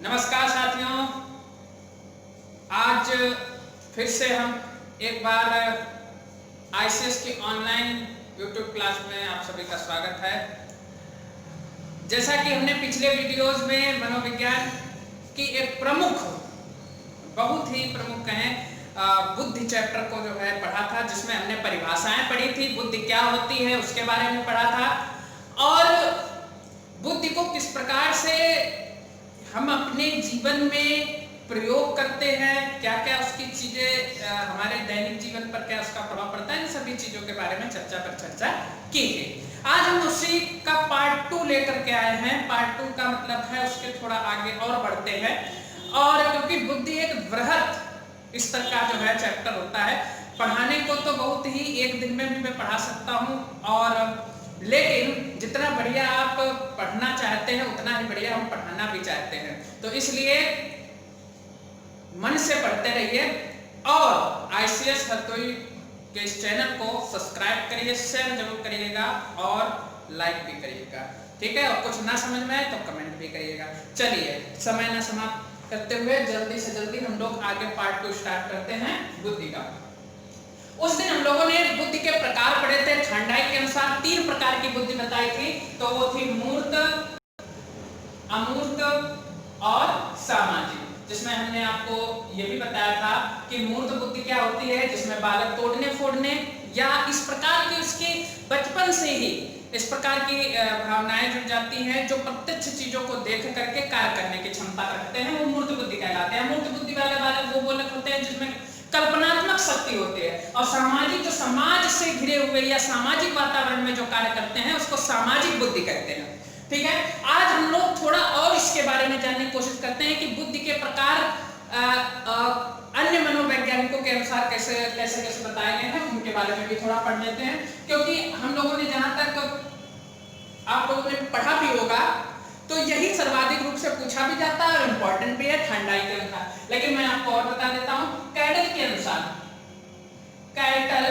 नमस्कार साथियों, आज फिर से हम एक बार आईसीएस की ऑनलाइन यूट्यूब क्लास में आप सभी का स्वागत है। जैसा कि हमने पिछले वीडियोस में मनोविज्ञान की एक बहुत ही प्रमुख कहें बुद्धि चैप्टर को जो है पढ़ा था, जिसमें हमने परिभाषाएं पढ़ी थी, बुद्धि क्या होती है उसके बारे में पढ़ा था और बुद्धि को किस प्रकार से हम अपने जीवन में प्रयोग करते हैं, क्या क्या उसकी चीजें हमारे दैनिक जीवन पर क्या उसका प्रभाव पड़ता है, इन सभी चीजों के बारे में चर्चा की है। आज हम उसी का पार्ट 2 लेकर के आए हैं। पार्ट 2 का मतलब है उसके थोड़ा आगे और बढ़ते हैं, और क्योंकि बुद्धि एक वृहत स्तर का जो है चैप्टर होता है, पढ़ाने को तो बहुत ही एक दिन में भी मैं पढ़ा सकता हूँ, और लेकिन जितना बढ़िया आप पढ़ना चाहते हैं उतना ही बढ़िया हम पढ़ाना भी चाहते हैं। तो इसलिए मन से पढ़ते रहिए और आईसीएस हरदोई के इस चैनल को सब्सक्राइब करिए, शेयर जरूर करिएगा और लाइक भी करिएगा, ठीक है। और कुछ ना समझ में आए तो कमेंट भी करिएगा। चलिए, समय ना समाप्त करते हुए जल्दी से जल्दी हम लोग आगे पार्ट 2 स्टार्ट करते हैं बुद्धि का। उस दिन हम लोगों ने बुद्धि के प्रकार पढ़े थे। थांडाई के अनुसार 3 प्रकार की बुद्धि बताई थी, तो वो थी मूर्त, अमूर्त और सामाजिक, जिसमें हमने आपको ये भी बताया था कि मूर्त बुद्धि क्या होती है, जिसमें बालक तोड़ने फोड़ने या इस प्रकार की उसकी बचपन से ही इस प्रकार की भावनाएं जुड़ जाती हैं, जो प्रत्यक्ष चीजों को देख करके कार्य करने की क्षमता रखते हैं, वो मूर्त बुद्धि कहलाते हैं। मूर्त बुद्धि वाले बालक वो बालक होते हैं जिसमें कल्पनात्मक शक्ति होती है, और सामाजिक, जो समाज से घिरे हुए या सामाजिक वातावरण में जो कार्य करते हैं उसको सामाजिक बुद्धि कहते हैं, ठीक है। आज हम लोग थोड़ा और इसके बारे में जानने की कोशिश करते हैं कि बुद्धि के प्रकार अन्य मनोवैज्ञानिकों के अनुसार कैसे कैसे कैसे बताए गए हैं, उनके बारे में भी थोड़ा पढ़ लेते हैं। क्योंकि हम लोगों ने जहां तक आप लोगों ने पढ़ा भी होगा तो यही सर्वाधिक रूप से पूछा भी जाता है और इम्पोर्टेंट भी है थांडाई के अनुसार। लेकिन मैं आपको और बता देता हूं, कैटल के अनुसार, कैटल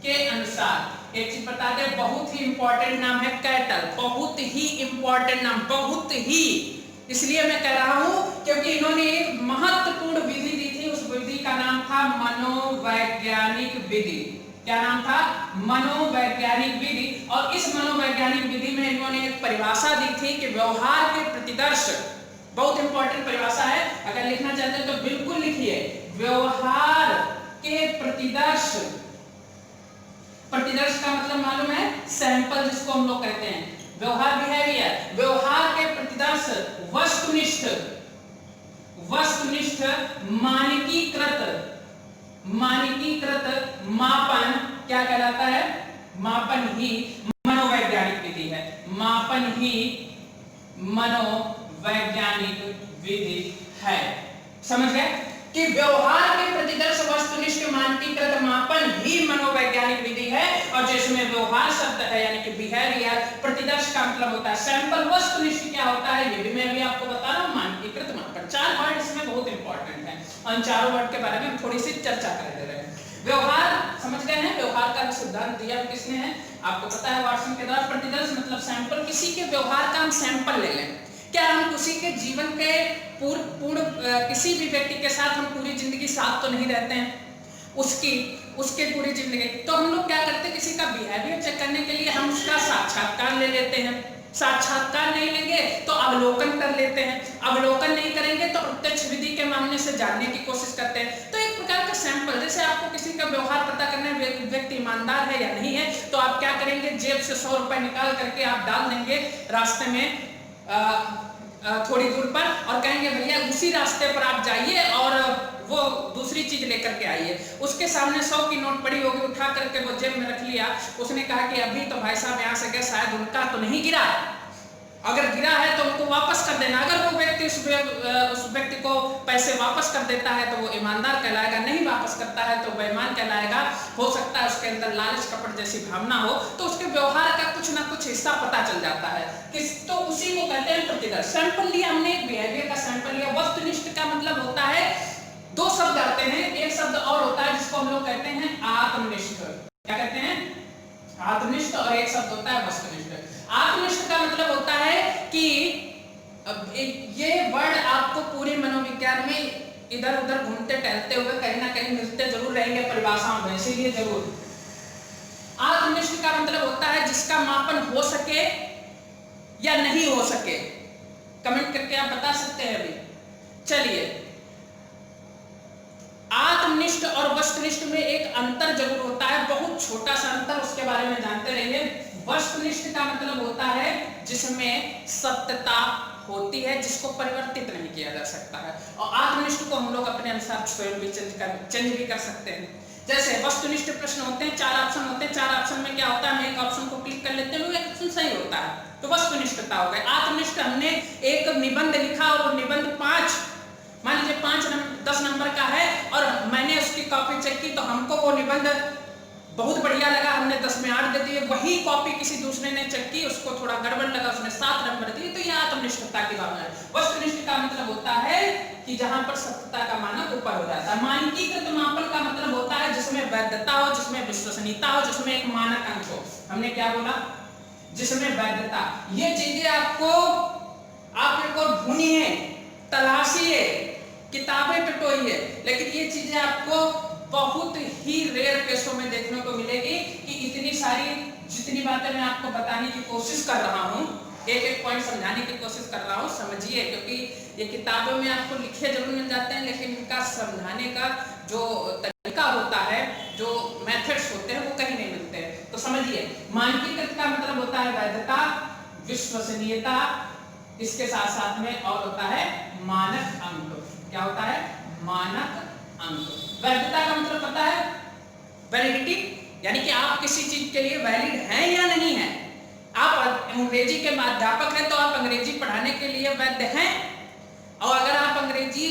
के अनुसार एक चीज बता दे, बहुत ही इंपॉर्टेंट नाम है कैटल, बहुत ही इंपॉर्टेंट नाम, बहुत ही इसलिए मैं कह रहा हूं क्योंकि इन्होंने एक महत्वपूर्ण विधि दी थी। उस विधि का नाम था मनोवैज्ञानिक विधि। क्या नाम था? मनोवैज्ञानिक विधि। और इस मनोवैज्ञानिक विधि में इन्होंने एक परिभाषा दी थी कि व्यवहार के प्रतिदर्श, बहुत इंपॉर्टेंट परिभाषा है, अगर लिखना चाहते हैं तो बिल्कुल लिखिए, व्यवहार के प्रतिदर्श, प्रतिदर्श का मतलब मालूम है सैंपल, जिसको हम लोग कहते हैं व्यवहार बिहेवियर, व्यवहार के प्रतिदर्श वस्तुनिष्ठ, वस्तुनिष्ठ मानकीकृत मापन क्या कहलाता है? मापन ही मनोवैज्ञानिक विधि है। मापन ही मनोवैज्ञानिक विधि है। समझ गए कि व्यवहार के प्रतिदर्श वस्तुनिष्ठ मानकीकृत मापन ही मनोवैज्ञानिक विधि है। और जिसमें व्यवहार शब्द है यानी कि बिहेवियर, प्रतिदर्श का मतलब होता है सैंपल, वस्तुनिष्ठ क्या होता है ये भी मैं अभी आपको बता रहा हूं, मानकीकृत मापन। 4 वर्ड इसमें बहुत इंपॉर्टेंट है और इन चारों वर्ड के बारे में हम थोड़ी सी चर्चा कर रहे हैं। व्यवहार समझ गए हैं, व्यवहार का सिद्धांत दिया किसने है आपको पता है, वाटसन के द्वारा। प्रतिदर्श मतलब सैंपल, किसी के व्यवहार का हम सैंपल ले लें। क्या हम किसी के जीवन के पूर्ण किसी भी व्यक्ति के साथ हम पूरी जिंदगी साथ तो नहीं रहते हैं, उसके पूरी जिंदगी, तो हम लोग क्या करते हैं, किसी का बिहेवियर चेक करने के लिए हम उसका साक्षात्कार ले लेते हैं। साक्षात्कार नहीं लेंगे तो अवलोकन कर लेते हैं, अवलोकन नहीं करेंगे तो प्रत्यक्ष विधि के मामले से जानने की कोशिश करते हैं। तो एक प्रकार का सैंपल, जैसे आपको किसी का व्यवहार पता करना है, व्यक्ति ईमानदार है या नहीं है, तो आप क्या करेंगे, जेब से 100 रुपए निकाल करके आप डाल देंगे रास्ते में थोड़ी दूर पर, और कहेंगे भैया उसी रास्ते पर आप जाइए और वो दूसरी चीज लेकर के आइए। उसके सामने 100 की नोट पड़ी होगी, उठा करके वो जेब में रख लिया। उसने कहा कि अभी तो भाई साहब यहाँ से गए, शायद उनका तो नहीं गिरा, अगर गिरा है तो उनको वापस कर देना। अगर वो व्यक्ति उस व्यक्ति को पैसे वापस कर देता है तो वो ईमानदार कहलाएगा, नहीं वापस करता है तो बेईमान कहलाएगा। हो सकता है उसके अंदर लालच कपट जैसी भावना हो, तो उसके व्यवहार का कुछ ना कुछ हिस्सा पता चल जाता है। तो उसी को कहते हैं प्रतिदर्श। सैंपल लिया हमने, एक बिहेवियर का सैंपल लिया। वस्तुनिष्ठ का मतलब होता है, 2 शब्द आते हैं, एक शब्द और होता है जिसको हम लोग कहते हैं आत्मनिष्ठ। क्या कहते हैं? आत्मनिष्ठ। और एक शब्द होता है वस्तुनिष्ठ। आत्मनिष्ठ का मतलब होता है कि ये वर्ड आपको पूरे मनोविज्ञान में इधर उधर घूमते टहलते हुए कहीं ना कहीं मिलते जरूर रहेंगे परिभाषाओं में, इसीलिए जरूर। आत्मनिष्ठ का मतलब होता है जिसका मापन हो सके या नहीं हो सके। कमेंट करके आप बता सकते हैं अभी। चलिए, आत्मनिष्ठ और वस्तुनिष्ठ में एक अंतर जरूर होता है, बहुत छोटा सा अंतर, उसके बारे में जानते रहिए। वस्तुनिष्ठ का मतलब होता है जिसमें सत्यता होती है, जिसको परिवर्तित नहीं किया जा सकता है। और आत्मनिष्ठ को हम लोग अपने अनुसार स्वयं भी चेंज भी कर सकते हैं। जैसे वस्तुनिष्ठ प्रश्न होते हैं, 4 ऑप्शन होते हैं, 4 ऑप्शन में क्या होता है, हम एक ऑप्शन को क्लिक कर लेते हैं, एक ऑप्शन सही होता है, तो वस्तुनिष्ठता हो गई। आत्मनिष्ठ, हमने एक निबंध लिखा और निबंध 5 मान लीजिए 10 नंबर का है और मैंने उसकी कॉपी चेक की तो हमको वो निबंध बहुत बढ़िया लगा, हमने 10 में 8 दे दिए। वही कॉपी किसी दूसरे ने चेक की, उसको थोड़ा गड़बड़ लगा, उसने 7 नंबर दिए, तो यह आत्मनिष्ठता की भावना है। वस्तुनिष्ठ का मतलब होता है कि जहां पर सत्यता का मानक ऊपर हो जाता है। मानकीकृत मापन का मतलब होता है जिसमें वैधता हो, जिसमें विश्वसनीयता हो, जिसमें एक मानक अंक हो। हमने क्या बोला, जिसमें वैधता। ये चीजें आपको आप एक और ढूंढिए, तलाशिए, किताबें टटोइए, लेकिन ये चीजें आपको बहुत ही रेयर केसों में देखने को मिलेगी कि इतनी सारी जितनी बातें मैं आपको बताने की कोशिश कर रहा हूँ, एक एक पॉइंट समझाने की कोशिश कर रहा हूँ, समझिए, क्योंकि ये किताबों में आपको लिखे जरूर मिल जाते हैं, लेकिन इनका समझाने का जो तरीका होता है, जो मेथड्स होते हैं, वो कहीं नहीं मिलते हैं। तो समझिए, मानकीकृत का मतलब होता है वैधता, विश्वसनीयता, इसके साथ साथ में और होता है मानक अंक। क्या होता है, मानक अंक। वैधता का मतलब पता है, वैलिडिटी, यानी कि आप किसी चीज के लिए वैलिड हैं या नहीं है। आप अंग्रेजी के अध्यापक हैं तो आप अंग्रेजी पढ़ाने के लिए वैध हैं, और अगर आप अंग्रेजी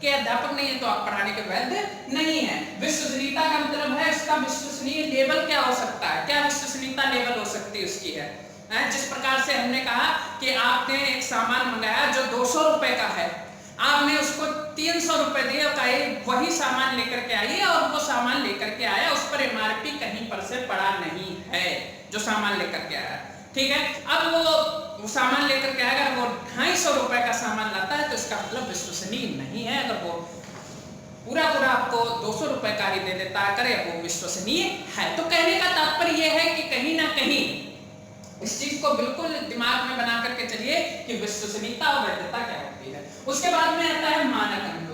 के अध्यापक नहीं है तो आप पढ़ाने के वैध नहीं है। विश्वसनीयता का मतलब है इसका विश्वसनीय लेवल क्या हो सकता है, क्या विश्वसनीयता लेवल हो सकती है उसकी है। जिस प्रकार से हमने कहा कि आपने एक सामान मंगाया जो 200 रुपए का है, आपने उसको 300 रुपए दिए और कहे वही सामान लेकर के आइए, और वो सामान लेकर के आया, उस पर एमआरपी कहीं पर से पड़ा नहीं है जो सामान लेकर के आया, ठीक है। अब वो सामान लेकर के आएगा, वो 250 रुपए का सामान लाता है, तो इसका मतलब विश्वसनीय नहीं है। अगर वो पूरा आपको 200 रुपए का ही दे देता है, करे, वो विश्वसनीय है। तो कहने का तात्पर्य यह है कि कहीं ना कहीं इस चीज को बिल्कुल दिमाग में बना करके चलिए कि विश्वसनीयता और वैधता क्या होती है। उसके बाद में आता है मानक अंक।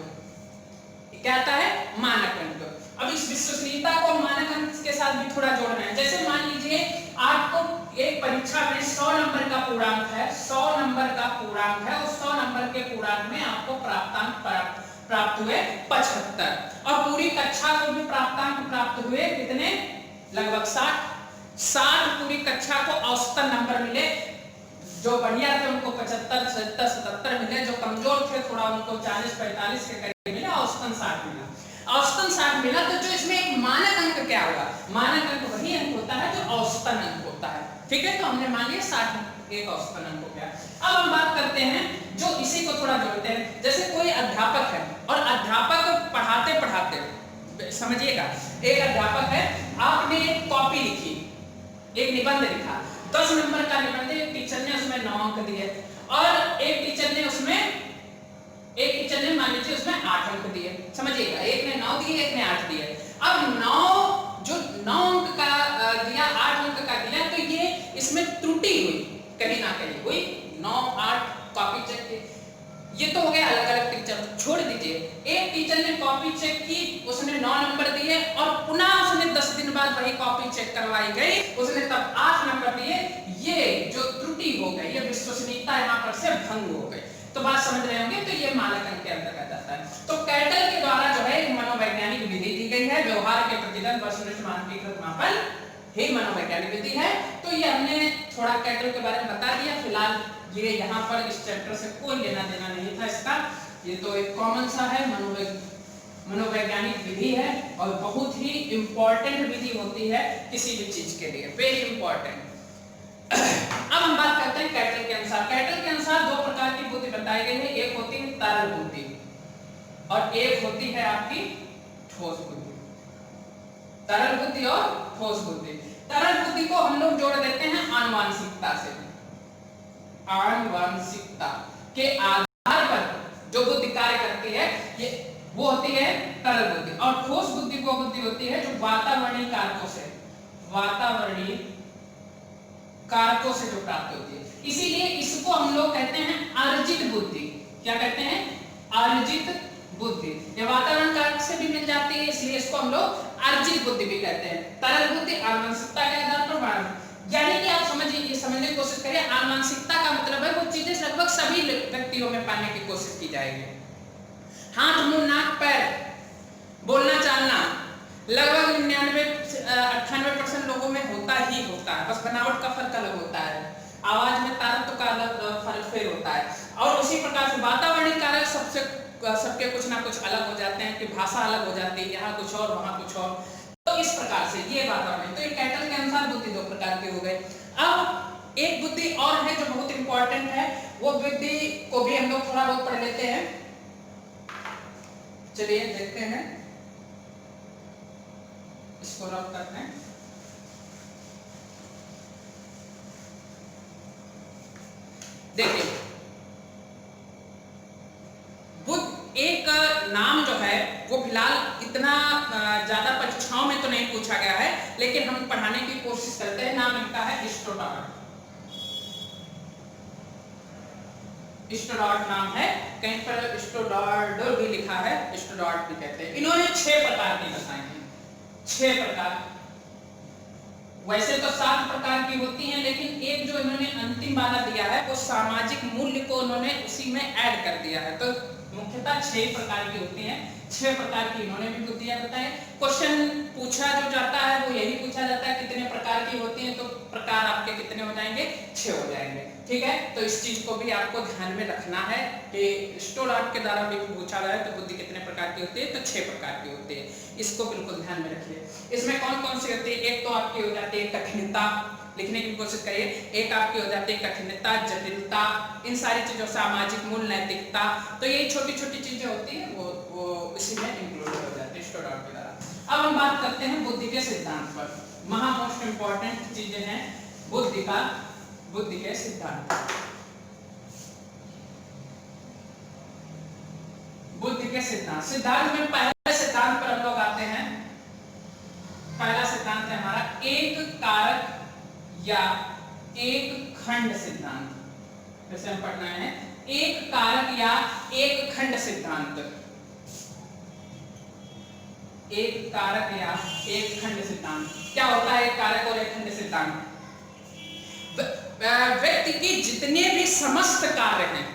क्या आता है, मानक अंक। अब इस विश्वसनीयता को मानक अंक के साथ भी थोड़ा जोड़ना है। जैसे मान लीजिए आपको एक परीक्षा में 100 नंबर का पूर्णांक है, 100 नंबर का पूर्णांक है, उस 100 नंबर के पूर्णांक में आपको प्राप्त हुए 75, और पूरी कक्षा को भी प्राप्तांक प्राप्त हुए कितने, लगभग 60 पूरी कक्षा को औसतन नंबर मिले। जो बढ़िया थे उनको 75, 76, 77 मिले, जो कमजोर थे थोड़ा उनको 40, 45 के करीब मिला, औसतन 60 मिला। औसतन 60 मिला, तो जो इसमें एक मानक अंक क्या होगा, मानक अंक वही अंक होता है जो औसतन अंक होता है, ठीक है। तो हमने मान लिया 60 एक औसतन अंक हो गया। अब हम बात करते हैं जो इसी को थोड़ा जोड़ते हैं। जैसे कोई अध्यापक है और अध्यापक पढ़ाते पढ़ाते, समझिएगा, एक अध्यापक है, आपने एक कॉपी लिखी, एक निबंध लिखा, 10 नंबर का निबंध, एक टीचर ने उसमें 9 अंक दिए, और एक टीचर ने मान लीजिए उसमें 8 अंक दिए, समझिएगा, एक ने 9 दिए, एक ने 8 दिए। अब 9 अंक का दिया, 8 अंक का दिया, तो ये इसमें त्रुटि हुई, कहीं ना कहीं हुई, 9, 8 कॉपी चेक की। ये तो हो गया अलग अलग टीचर, छोड़ दीजिए। एक टीचर ने कॉपी चेक की, उसने 9 नंबर दिए, और पुनः उसने 10 दिन बाद वही कॉपी चेक करवाई गई, उसने तब 8 नंबर दिए। ये जो त्रुटि हो गई, ये विश्वसनीयता यहाँ पर से भंग हो गई। तो बात समझ रहे होंगे, तो ये मानक अंक के अंतर्गत आता है। तो कैटल के द्वारा जो है मनोवैज्ञानिक विधि दी गई है, व्यवहार के प्रतिदिन वस्तुनिष्ठ मानकीकृत मापन ही मनोवैज्ञानिक विधि है। तो ये हमने थोड़ा कैटल के बारे में बता दिया। फिलहाल ये यहाँ पर इस चैप्टर से कोई लेना देना नहीं था इसका, ये तो एक कॉमन सा है, मनोवैज्ञानिक विधि है, और बहुत ही इंपॉर्टेंट विधि होती है किसी भी चीज के लिए, वेरी इंपॉर्टेंट। अब हम बात करते हैं कैटल के अनुसार। कैटल के अनुसार 2 प्रकार की बुद्धि बताई गई है, एक होती है तरल बुद्धि और एक होती है आपकी ठोस बुद्धि। तरल बुद्धि और ठोस बुद्धि। तरल बुद्धि को हम लोग जोड़ देते हैं आनुवांशिकता से। आनुवांशिकता के आधार पर जो बुद्धि कार्य करती है ये वो होती है तरल बुद्धि। और ठोस बुद्धि वो बुद्धि होती है जो वातावरणीय कारकों से जो प्राप्त होती है। इसीलिए इसको हम लोग कहते हैं अर्जित बुद्धि। क्या कहते हैं? अर्जित बुद्धि। ये वातावरण कारक से भी मिल जाती है, इसलिए इसको हम लोग अर्जित बुद्धि भी कहते हैं। तरल बुद्धि आनुवंशिकता के आधार पर, यानी कि आप समझिए, ये समझने की कोशिश करिए, आनुवंशिकता का मतलब है वो चीजें लगभग सभी व्यक्तियों में पाने की कोशिश की जाएगी। हाथ, मुंह, नाक, पैर, बोलना चालना लगभग 99-98% लोगों में होता ही होता है, बस बनावट का फर्क अलग होता है, आवाज में तारतम्य का अलग फर्क फिर होता है। और उसी प्रकार से वातावरणीय कारक सबके कुछ ना कुछ अलग हो जाते हैं, कि भाषा अलग हो जाती है, यहाँ कुछ और वहाँ कुछ और। तो इस प्रकार से ये वातावरण, तो ये कैटल के अनुसार बुद्धि दो प्रकार की हो गई। अब एक बुद्धि और है जो बहुत इंपॉर्टेंट है, वो बुद्धि को भी हम लोग थोड़ा बहुत पढ़ लेते हैं। चलिए देखते हैं, इसको रब करते हैं। देखिए, बुद्ध एक नाम जो है वो फिलहाल इतना ज्यादा परीक्षाओं में तो नहीं पूछा गया है, लेकिन हम पढ़ाने की कोशिश करते हैं। नाम इनका है स्टोडार्ड। स्टोडार्ड नाम है, कहीं पर स्टोडार्ड भी लिखा है, स्टोडार्ड भी कहते हैं। इन्होंने 6 प्रकार की बताए हैं, 6 प्रकार। वैसे तो 7 प्रकार की होती हैं, लेकिन एक जो इन्होंने अंतिम वाला दिया है वो सामाजिक मूल्य को उन्होंने उसी में ऐड कर दिया है। तो मुख्यतः 6 प्रकार की होती हैं, 6 प्रकार की इन्होंने भी बुद्धियां बताई। क्वेश्चन पूछा जो जाता है वो यही पूछा जाता है कितने प्रकार की होती हैं, तो प्रकार आपके कितने हो जाएंगे? 6 हो जाएंगे। ठीक है, तो इस चीज को भी आपको ध्यान में रखना है कि स्टोडार्ड के द्वारा भी पूछा गया है तो बुद्धि कितने प्रकार की होती है, तो 6 प्रकार की होती है। इसको बिल्कुल ध्यान में रखिए। इसमें कौन कौन सी होती है? एक तो आपकी हो जाती है कठिनता, लिखने की कोशिश करिए। एक आपकी हो जाती है कठिनता, जटिलता, इन सारी चीजों, सामाजिक मूल्य, नैतिकता, तो यही छोटी छोटी चीजें होती हैं, वो इसी में इंक्लूड हो जाती है स्टोडार्ड के द्वारा। अब हम बात करते हैं बुद्धि के सिद्धांत पर। महा मोस्ट इंपॉर्टेंट चीजें हैं बुद्धि के सिद्धांत। बुद्धि के सिद्धांत में पहले सिद्धांत पर हम लोग आते हैं। पहला सिद्धांत है हमारा एक कारक या एक खंड सिद्धांत। जैसे हम पढ़ना है एक कारक या एक खंड सिद्धांत। एक कारक या एक खंड सिद्धांत क्या होता है? एक कारक और एक खंड सिद्धांत, व्यक्ति के जितने भी समस्त कार्य हैं,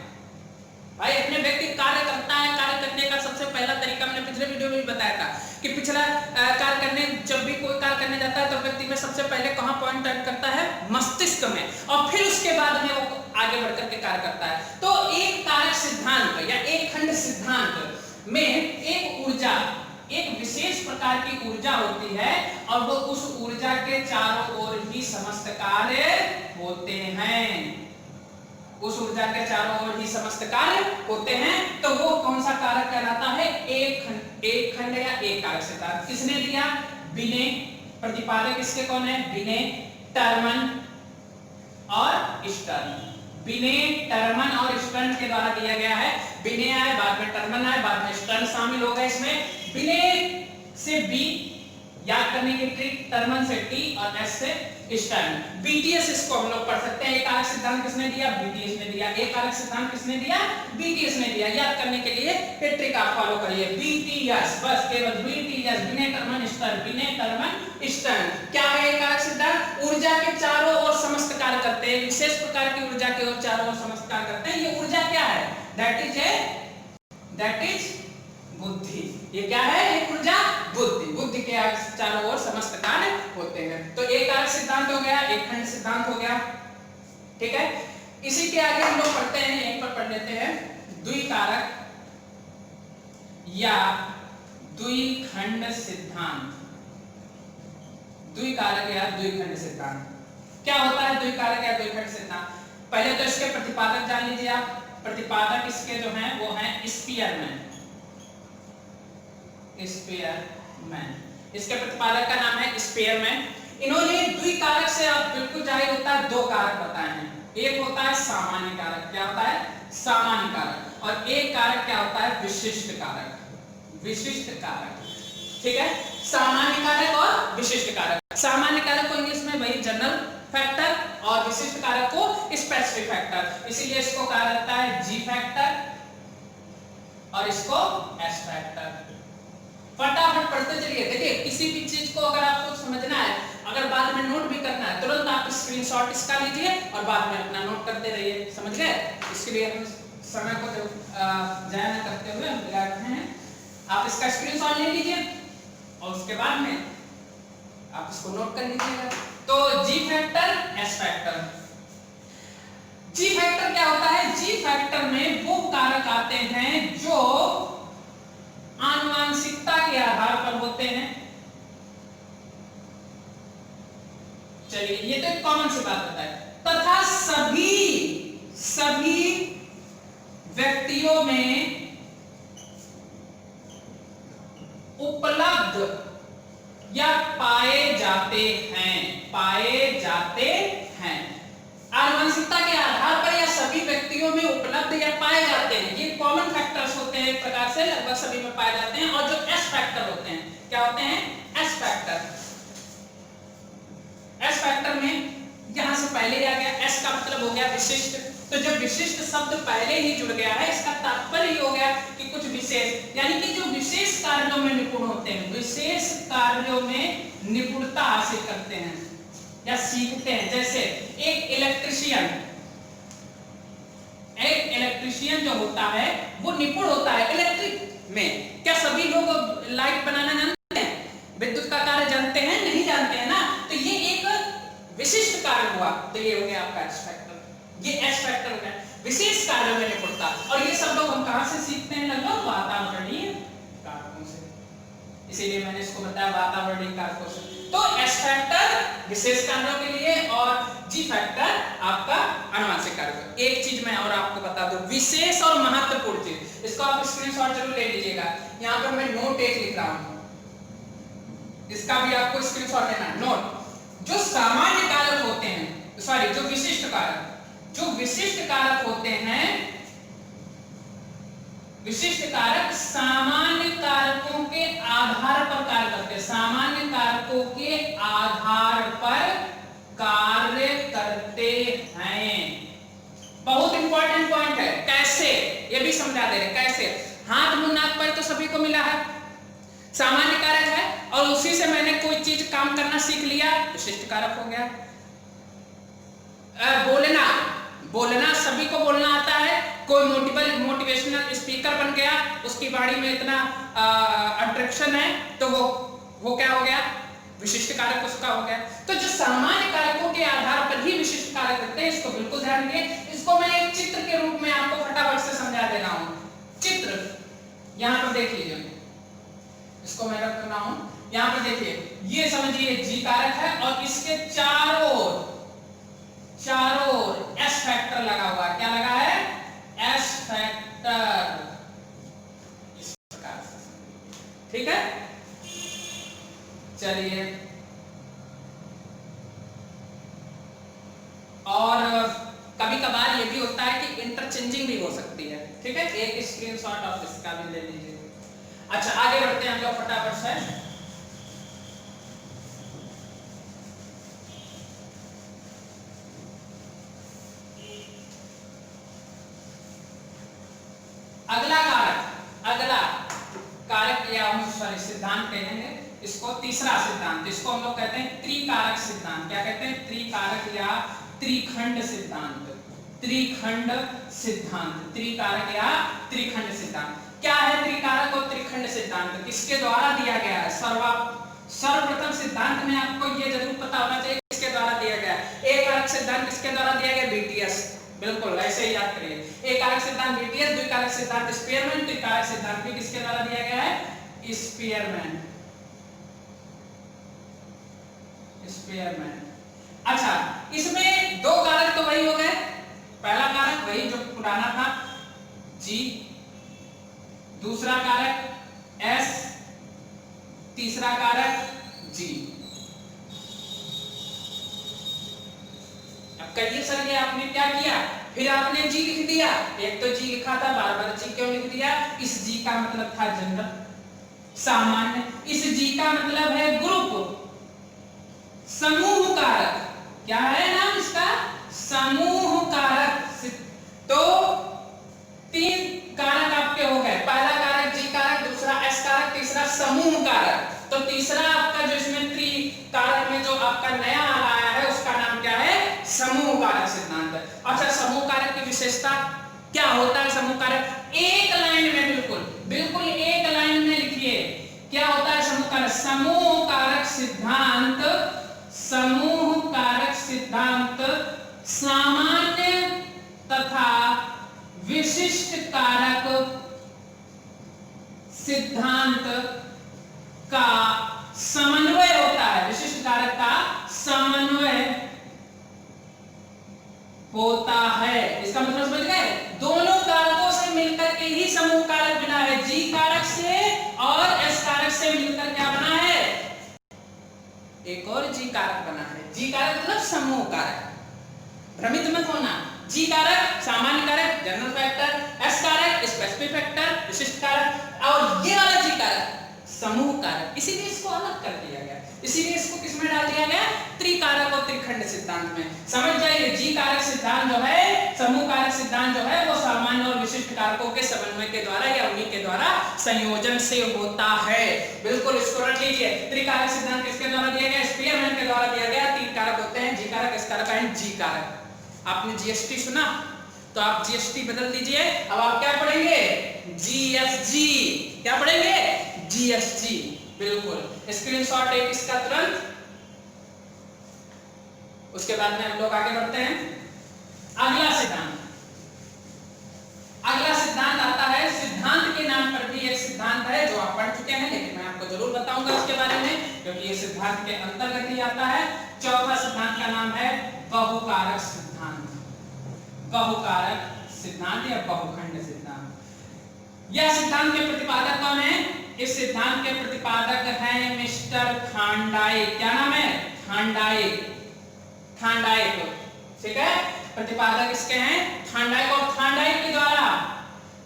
भाई अपने व्यक्ति कार्य करता है, कार्य करने का सबसे पहला तरीका मैंने पिछले वीडियो में भी बताया था कि पिछला कार्य करने, जब भी कोई कार्य करने जाता है तो व्यक्ति में सबसे पहले कहां पॉइंट आउट करता है? मस्तिष्क में, और फिर उसके बाद में वो आगे बढ़कर के कार्य करता है। तो एक कारक सिद्धांत या एक खंड सिद्धांत में एक ऊर्जा, एक विशेष प्रकार की ऊर्जा होती है और वो उस ऊर्जा के चारों ओर ही समस्त कार्य होते हैं। उस ऊर्जा के चारों ओर ही समस्त कार्य होते हैं, तो वो कौन सा कारक कहलाता है? एक खंड या एक कारक सिद्धांत। किसने दिया? बिने। प्रतिपादक इसके कौन है? बिने, टर्मन और स्टर्न। बिने, टर्मन और स्टर्न के द्वारा दिया गया है। बिने आए, बाद में टर्मन आए, बाद में स्टर्न शामिल हो गए इसमें। बिने से बी याद करने की ट्रिक, टर्मन से टी और एस से स्टर्न। बीटीएस इसको हम लोग पढ़ सकते हैं। एक कारक सिद्धांत किसने दिया? बीटीएस ने दिया। एक कारक सिद्धांत किसने दिया? बीटीएस ने दिया। याद करने के लिए ये ट्रिक आप फॉलो करिए, बीटीएस, बस केवल बीटीएस, बिने, टर्मन, स्टर्न, बिने, टर्मन, स्टर्न। क्या है एक कारक सिद्धांत? ऊर्जा के चारों ओर समस्त कार्य करते हैं, विशेष प्रकार की ऊर्जा के ओर चारों ओर समस्त कार्य करते हैं। ये ऊर्जा क्या है? दैट इज बुद्धि। ये क्या है? एक ऊर्जा बुद्धि। बुद्धि के चारों ओर समस्त कार्य होते हैं। तो एक कारक सिद्धांत हो गया, एक खंड सिद्धांत हो गया। ठीक है, इसी के आगे हम लोग पढ़ते हैं, यहीं पर पढ़ लेते हैं द्विकारक या द्विखंड सिद्धांत। द्विकारक या द्विखंड सिद्धांत क्या होता है? द्विकारक या द्विखंड सिद्धांत, पहले तो इसके प्रतिपादक जान लीजिए आप। प्रतिपादक इसके जो हैं वो हैं स्पीयरमैन। इसके प्रतिपादक का नाम है स्पीयरमैन। इन्होंने द्विकारक से आप बिल्कुल जाहिर होता है 2 कारक बताए हैं। एक होता है सामान्य कारक। क्या होता है? सामान्य कारक, और एक कारक क्या होता है? विशिष्ट कारक। विशिष्ट कारक, ठीक है, सामान्य कारक और विशिष्ट कारक। सामान्य कारक को इंग्लिश में वही जनरल फैक्टर, और विशिष्ट कारक को स्पेसिफिक फैक्टर, इसीलिए इसको कहा जाता है जी फैक्टर और इसको एस फैक्टर। फटाफट पढ़ते चलिए। देखिए किसी भी चीज को अगर आपको समझना है, अगर बाद में नोट भी करना है, तुरंत आप स्क्रीनशॉट इसका लीजिए और बाद में अपना नोट करते रहिए, समझ गए? इसके लिए हम समय को जाया न करते हुए हम लगा रहे हैं। आप इसका स्क्रीनशॉट ले लीजिए और उसके बाद में आप इसको नोट कर लीजिएगा। तो जी फैक्टर, एस फैक्टर। जी फैक्टर क्या होता है? जी फैक्टर में वो कारक आते हैं जो आनुवांशिकता के आधार पर होते हैं। चलिए ये तो एक कॉमन सी बात होता है। तथा सभी व्यक्तियों में उपलब्ध या पाए जाते हैं। आनुवंशिकता के आधार पर या सभी व्यक्तियों में उपलब्ध या पाए जाते हैं, ये कॉमन फैक्टर्स होते हैं, एक प्रकार से लगभग सभी में पाए जाते हैं। और जो एस फैक्टर होते हैं, क्या होते हैं? S factor. एस फैक्टर में यहां से पहले ही आ गया, एस का मतलब हो गया विशिष्ट। तो जब विशिष्ट शब्द पहले ही जुड़ गया है, इसका तात्पर्य ही हो गया कि कुछ विशेष, यानी कि जो विशेष कार्यों में निपुण होते हैं, विशेष कार्यों में निपुणता हासिल करते हैं या सीखते हैं। जैसे एक इलेक्ट्रीशियन जो होता है वो निपुण होता है इलेक्ट्रिक में। क्या सभी लोग लाइट बनाना जानते हैं? विद्युत का कार्य जानते हैं? नहीं जानते हैं ना। तो ये एक विशिष्ट कार्य हुआ, तो ये हो गया आपका एस फैक्टर। ये एस फैक्टर हो गया, विशेष कार्यों में निपुणता। और ये सब लोग हम कहां से सीखते हैं? लगभग वातावरणीय कारकों से। इसीलिए मैंने इसको बताया वातावरणीय कारकों से। तो एस फैक्टर विशेष कार्यों के लिए और जी फैक्टर आपका आनुवंशिक कारक। एक चीज मैं और आपको बता दूं, विशेष और महत्वपूर्ण चीज, इसको आप स्क्रीनशॉट जरूर ले लीजिएगा। यहां पर मैं नोट एक लिख रहा हूं, इसका भी आपको स्क्रीनशॉट लेना है। नोट, जो सामान्य कारक होते हैं, सॉरी जो विशिष्ट कारक होते हैं, विशिष्ट कारक सामान्य कारकों के आधार पर कार्य करते हैं। सामान्य कारकों के आधार पर कार्य करते हैं। बहुत इंपॉर्टेंट पॉइंट है। कैसे, ये भी समझा दे रहे। कैसे? हाथ मुंह नाक पैर तो सभी को मिला है, सामान्य कारक है, और उसी से मैंने कोई चीज काम करना सीख लिया, विशिष्ट कारक हो गया। बोलना सभी को बोलना आता है। कोई मोटिवेशनल स्पीकर बन गया, उसकी वाणी में इतना अट्रैक्शन है, तो वो क्या हो गया? विशिष्ट कारक उसका हो गया। तो जो सामान्य कारकों के आधार पर ही विशिष्ट कारक होते हैं, इसको बिल्कुल ध्यान रखिए। इसको मैं एक चित्र के रूप में आपको फटाफट से समझा दे रहा हूं। चित्र यहां पर देख लीजिए, इसको मैं रख रहा हूं, यहां पर देखिए, ये समझिए जी कारक है और इसके चारों ओर एस फैक्टर लगा हुआ है। क्या लगा है? S factor. इस प्रकार से, ठीक है। चलिए, और कभी कभार ये भी होता है कि इंटरचेंजिंग भी हो सकती है, ठीक है। एक स्क्रीनशॉट ऑफ इसका भी ले लीजिए। अच्छा, आगे बढ़ते हैं हम लोग फटाफट से। अगला कारक या हम सिद्धांत कहेंगे इसको, तीसरा सिद्धांत। इसको हम लोग कहते हैं त्रिकारक सिद्धांत। क्या कहते हैं? त्रिकारक या त्रिखंड सिद्धांत। त्रिकारक या त्रिखंड सिद्धांत। क्या है त्रिकारक और त्रिखंड सिद्धांत? किसके द्वारा दिया गया है? सर्वप्रथम सिद्धांत में आपको ये जरूर पता होना चाहिए किसके द्वारा दिया गया है। एक कारक सिद्धांत किसके द्वारा दिया गया? बीटीएस। बिल्कुल ऐसे ही याद करिए। एक कारक सिद्धांत बीटीएस, द्विकारक सिद्धांत स्पीयरमैन, त्रिकारक सिद्धांत भी किसके द्वारा दिया गया है? स्पीयरमैन। अच्छा, इसमें दो कारक तो वही हो गए। पहला कारक वही जो पुराना था, जी, दूसरा कारक एस, तीसरा कारक जी। अब कहिए सर ये आपने क्या किया? फिर आपने जी लिख दिया, एक तो जी लिखा था, बार बार जी क्यों लिख दिया? इस जी का मतलब था जनरल, सामान्य। इस जी का मतलब है ग्रुप, समूह कारक। क्या है नाम इसका? समूह कारक। तो तीन कारक आपके हो गए, पहला कारक जी कारक, दूसरा एस कारक, तीसरा समूह कारक। तो तीसरा आपका जो इसमें त्रि कारक में जो आपका नया आया है उसका नाम क्या है? समूह कारक सिद्धांत। अच्छा, समूह कारक की विशेषता क्या होता है? समूह कारक एक लाइन में, बिल्कुल बिल्कुल एक लाइन में लिखिए, क्या होता है समूह कारक? समूह कारक सिद्धांत, समूह कारक सिद्धांत सामान्य तथा विशिष्ट कारक सिद्धांत का समन्वय होता है। विशिष्ट कारक का समन्वय होता है। इसका मतलब समझ गए? दोनों कारकों से मिलकर के ही समूह कारक बना है। जी कारक से और एस कारक से मिलकर क्या बना है? एक और जी कारक बना है। जी कारक मतलब समूह कारक, भ्रमित मत होना। जी कारक सामान्य कारक, जनरल फैक्टर, एस कारक स्पेसिफिक फैक्टर, विशिष्ट कारक, और ये वाला जी कारक समूह कारक। इसीलिए इसको अलग कर दिया गया, इसीलिए इसको किसमें डाल दिया गया? त्रिकारक और त्रिखंड सिद्धांत में। समझ जाइए, जी कारक सिद्धांत जो है, समूह कारक सिद्धांत जो है, वो सामान्य और विशिष्ट कारकों के समन्वय के द्वारा या उन्हीं के द्वारा संयोजन से होता है। बिल्कुल इसको रख लीजिए। त्रिकारक सिद्धांत किसके द्वारा दिया गया? स्पीयरमैन के द्वारा दिया गया। तीन कारक होते हैं, जी कारक, एस कारक एंड जी कारक। आपने जीएसटी सुना तो आप जीएसटी बदल दीजिए। अब आप क्या पढ़ेंगे? जीएसजी। क्या पढ़ेंगे? जीएसटी। बिल्कुल स्क्रीनशॉट एक इसका तुरंत। उसके बाद में हम लोग आगे बढ़ते हैं। अगला सिद्धांत, अगला सिद्धांत आता है, सिद्धांत के नाम पर भी एक सिद्धांत है जो आप पढ़ चुके हैं, लेकिन मैं आपको जरूर बताऊंगा इसके बारे में, क्योंकि ये सिद्धांत के अंतर्गत ही आता है। चौथा सिद्धांत का नाम है बहुकारक सिद्धांत। बहुकारक सिद्धांत या बहुखंड सिद्धांत। यह सिद्धांत के प्रतिपादक कौन है? इस सिद्धांत के प्रतिपादक हैं मिस्टर थांडाइक। क्या नाम है? थांडाइक। थांडाइक, ठीक है। प्रतिपादक इसके हैं थांडाइक, और थांडाइक के द्वारा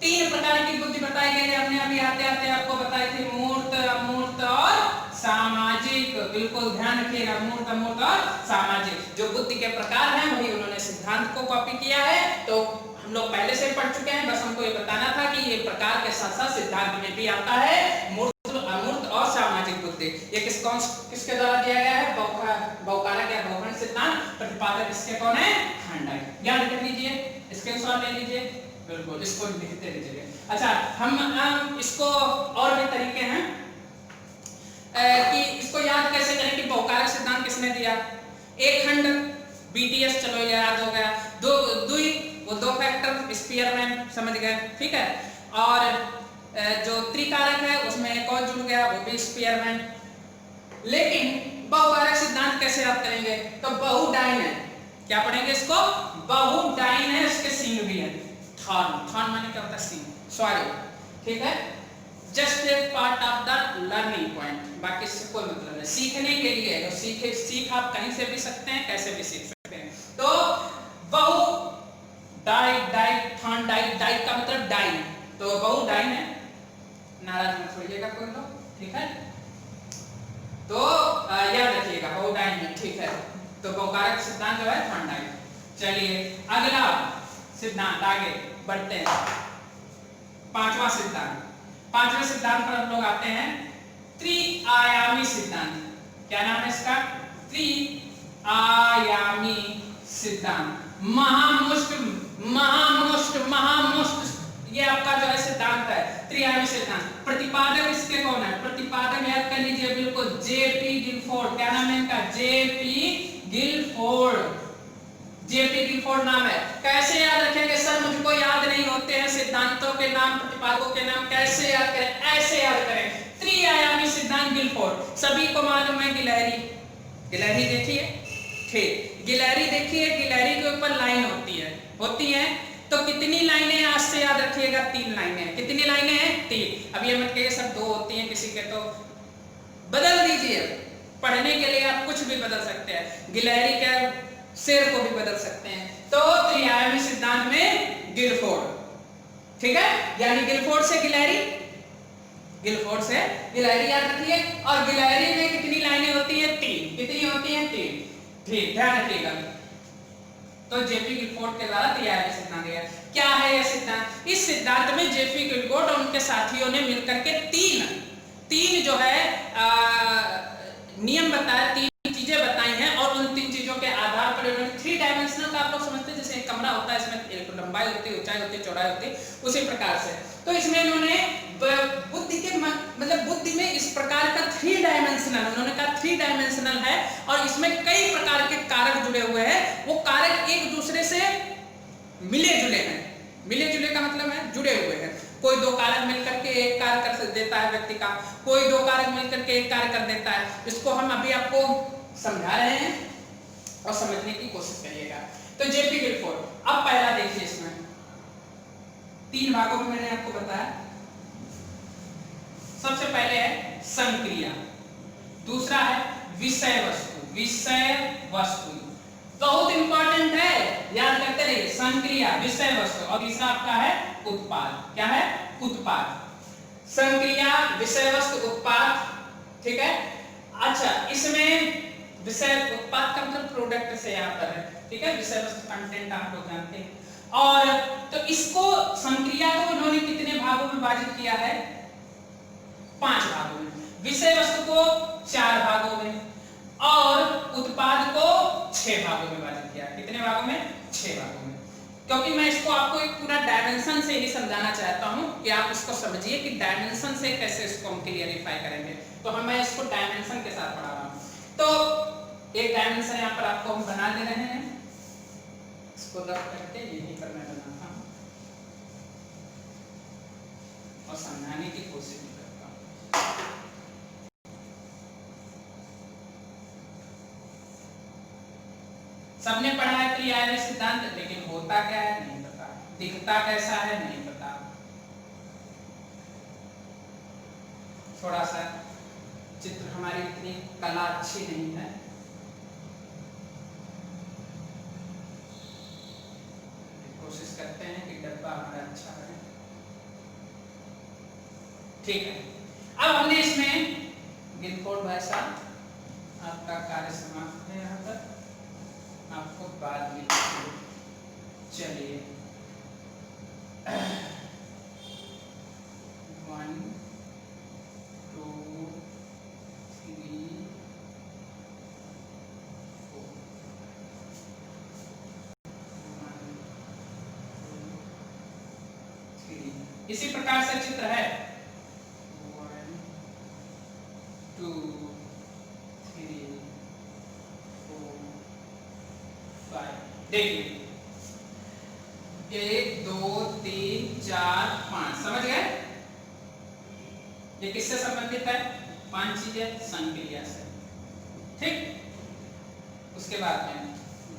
तीन प्रकार की बुद्धि बताई गई है। हमने अभी आते आते आपको बताई थी, मूर्त, अमूर्त और सामाजिक। बिल्कुल ध्यान रखिएगा, मूर्त, अमूर्त और सामाजिक जो बुद्धि के प्रकार हैं, वही उन्होंने सिद्धांत को कॉपी किया है। तो हम लोग पहले से पढ़ चुके हैं, बस हमको ये बताना था कि ये प्रकार के साथ साथ सिद्धांत में भी आता है, मूर्त, अमूर्त और सामाजिक बुद्धि। ये किसके द्वारा दिया गया है? बहुकारक या बहुखंड सिद्धांत। प्रतिपादक इसके कौन है? थांडाइक। याद रख लीजिए, स्क्रीनशॉट ले लीजिए, बिल्कुल इसको लिखते रहिए। अच्छा, हम इसको और भी तरीके हैं कि इसको याद कैसे करें कि बहुकारक सिद्धांत किसने दिया? एक खंड बीटीएस, चलो याद हो गया। वो दो फैक्टर स्पीयरमैन, समझ गए, ठीक है। और जो त्रिकारक है उसमें एक और जुड़ गया, वो भी स्पीयरमैन। लेकिन बहुकारक सिद्धांत कैसे याद करेंगे? तो बहुडाइन है। क्या पढ़ेंगे इसको? बहुडाइन है, इसके सिंग भी है। थॉर्न माने क्या होता है? सिंग, सॉरी, ठीक है। Just a part of the learning point, बाकी इससे कोई मतलब नहीं। सीखने के लिए तो सीख आप कहीं से भी सकते हैं, कैसे भी सीख सकते हैं। तो बहु डाइट, थॉर्न डाइट का मतलब डाइन, तो बहुडाइन है। नाराज मत होइएगा कोई लोग, ठीक है। तो याद रखिएगा बहुडाइन है, ठीक है। तो बहुकारक सिद्धांत जो है थांडाइक। चलिए अगला सिद्धांत, आगे बढ़ते हैं। पांचवा सिद्धांत, पांचवें सिद्धांत पर हम लोग आते हैं, त्रिआयामी सिद्धांत। क्या नाम है इसका? त्रिआयामी सिद्धांत। महामुष्ट ये आपका जो है सिद्धांत है, त्रिआयामी सिद्धांत। प्रतिपादक इसके कौन है? प्रतिपादक याद कर लीजिए, बिल्कुल जेपी गिलफोर्ड। क्या नाम है इनका? JP Guilford. जेपी गिलफोर्ड नाम है। कैसे याद रखेंगे सर? मुझको याद नहीं होते हैं सिद्धांतों के नाम, प्रतिपादकों के नाम, कैसे याद करें? ऐसे याद करें, त्रिआयामी सिद्धांत गिलफोर्ड। सभी को मालूम है गिलहरी, गिलहरी देखिए, ठीक, गिलहरी देखिए, गिलहरी के ऊपर लाइन होती है। तो कितनी लाइनें आज से याद रखिएगा? 3 लाइनें। कितनी लाइनें हैं? 3। अब ये मत कहिए सर 2 होती हैं किसी के, तो बदल दीजिए। पढ़ने के लिए आप कुछ भी बदल सकते हैं। गिलहरी के शेर को भी बदल सकते हैं, तो त्रिआयामी सिद्धांत में गिलफोर्ड, ठीक है, यानी गिलफोर्ड से गिलहरी, गिलफोर्ड से गिलहरी याद रखिए। और गिलहरी में कितनी लाइनें होती है? 3। कितनी होती है? 3। ठीक, ध्यान रखिएगा। तो जेपी गिलफोर्ड के द्वारा त्रिआयामी सिद्धांत दिया। क्या है यह सिद्धांत? इस सिद्धांत में जेपी गिलफोर्ड और उनके साथियों ने मिलकर के तीन जो है नियम बताए, 3 चीजें बताई हैं और उन 3 चीजों के आधार पर उन्होंने 3 डायमेंशनल का, आप लोग समझते हैं जैसे एक कमरा होता है, इसमें एक लंबाई होती है, ऊंचाई होती है, चौड़ाई होती है, उसी प्रकार से। तो इसमें इन्होंने बुद्धि के मतलब बुद्धि में इस प्रकार का 3 डायमेंशनल, उन्होंने कहा 3 डायमेंशनल है और इसमें कई प्रकार के कारक जुड़े हुए हैं। वो कारक एक दूसरे से मिले जुले हैं। मिले जुले का मतलब है जुड़े हुए हैं। कोई 2 कारक मिलकर के एक कार्य कर देता है व्यक्ति का, कोई 2 कारक मिलकर के एक कार्य कर देता है। इसको हम अभी आपको समझा रहे हैं और समझने की कोशिश करिएगा। तो जेपी गिलफोर्ड, अब पहला देखिए, इसमें 3 भागों में मैंने आपको बताया। सबसे पहले है संक्रिया, दूसरा है विषय वस्तु। विषय वस्तु बहुत इंपॉर्टेंट है, याद करते रहिए। संक्रिया, विषय वस्तु, और तीसरा आपका है उत्पाद। क्या है? उत्पाद। संक्रिया, विषय वस्तु, उत्पाद, ठीक है। अच्छा, इसमें विषय उत्पाद का मतलब प्रोडक्ट से यहाँ पर है, ठीक है। विषय वस्तु कंटेंट आप लोग जानते हैं। और तो इसको संक्रिया को उन्होंने कितने भागों में विभाजित किया है? 5 भागों में। विषय वस्तु को 4 भागों में और उत्पाद को 6 भागों में विभाजित किया। कितने भागों में? 6 भागों में। क्योंकि मैं इसको आपको एक पूरा डायमेंशन से ही समझाना चाहता हूं कि आप इसको समझिए कि डायमेंशन से कैसे इसको हम क्लियरिफाई करेंगे। तो हम मैं इसको डायमेंशन के साथ पढ़ा रहा हूं। तो एक डायमेंशन यहाँ पर आपको हम बना दे रहे हैं, इसको रफ करके यहीं पर मैं बनाता हूं और समझाने की कोशिश भी करता हूं। सबने पढ़ा है त्रिआयामी सिद्धांत, लेकिन होता क्या है नहीं पता, दिखता कैसा है नहीं पता। थोड़ा सा चित्र हमारी इतनी कला अच्छी नहीं है, कोशिश करते हैं कि डब्बा हमारा अच्छा बने। ठीक है, अब हमने इसमें गिलफोर्ड भाई साहब आपका कार्य समाप्त है, यहाँ पर आपको बाद में चलिए 1 2 3 4 इसी प्रकार से चित्र है 1 2 3 4 5। देखिए 1 2 3 4 5, समझ गए? ये किससे संबंधित है? 5 चीजें संक्रिया से, ठीक। उसके बाद में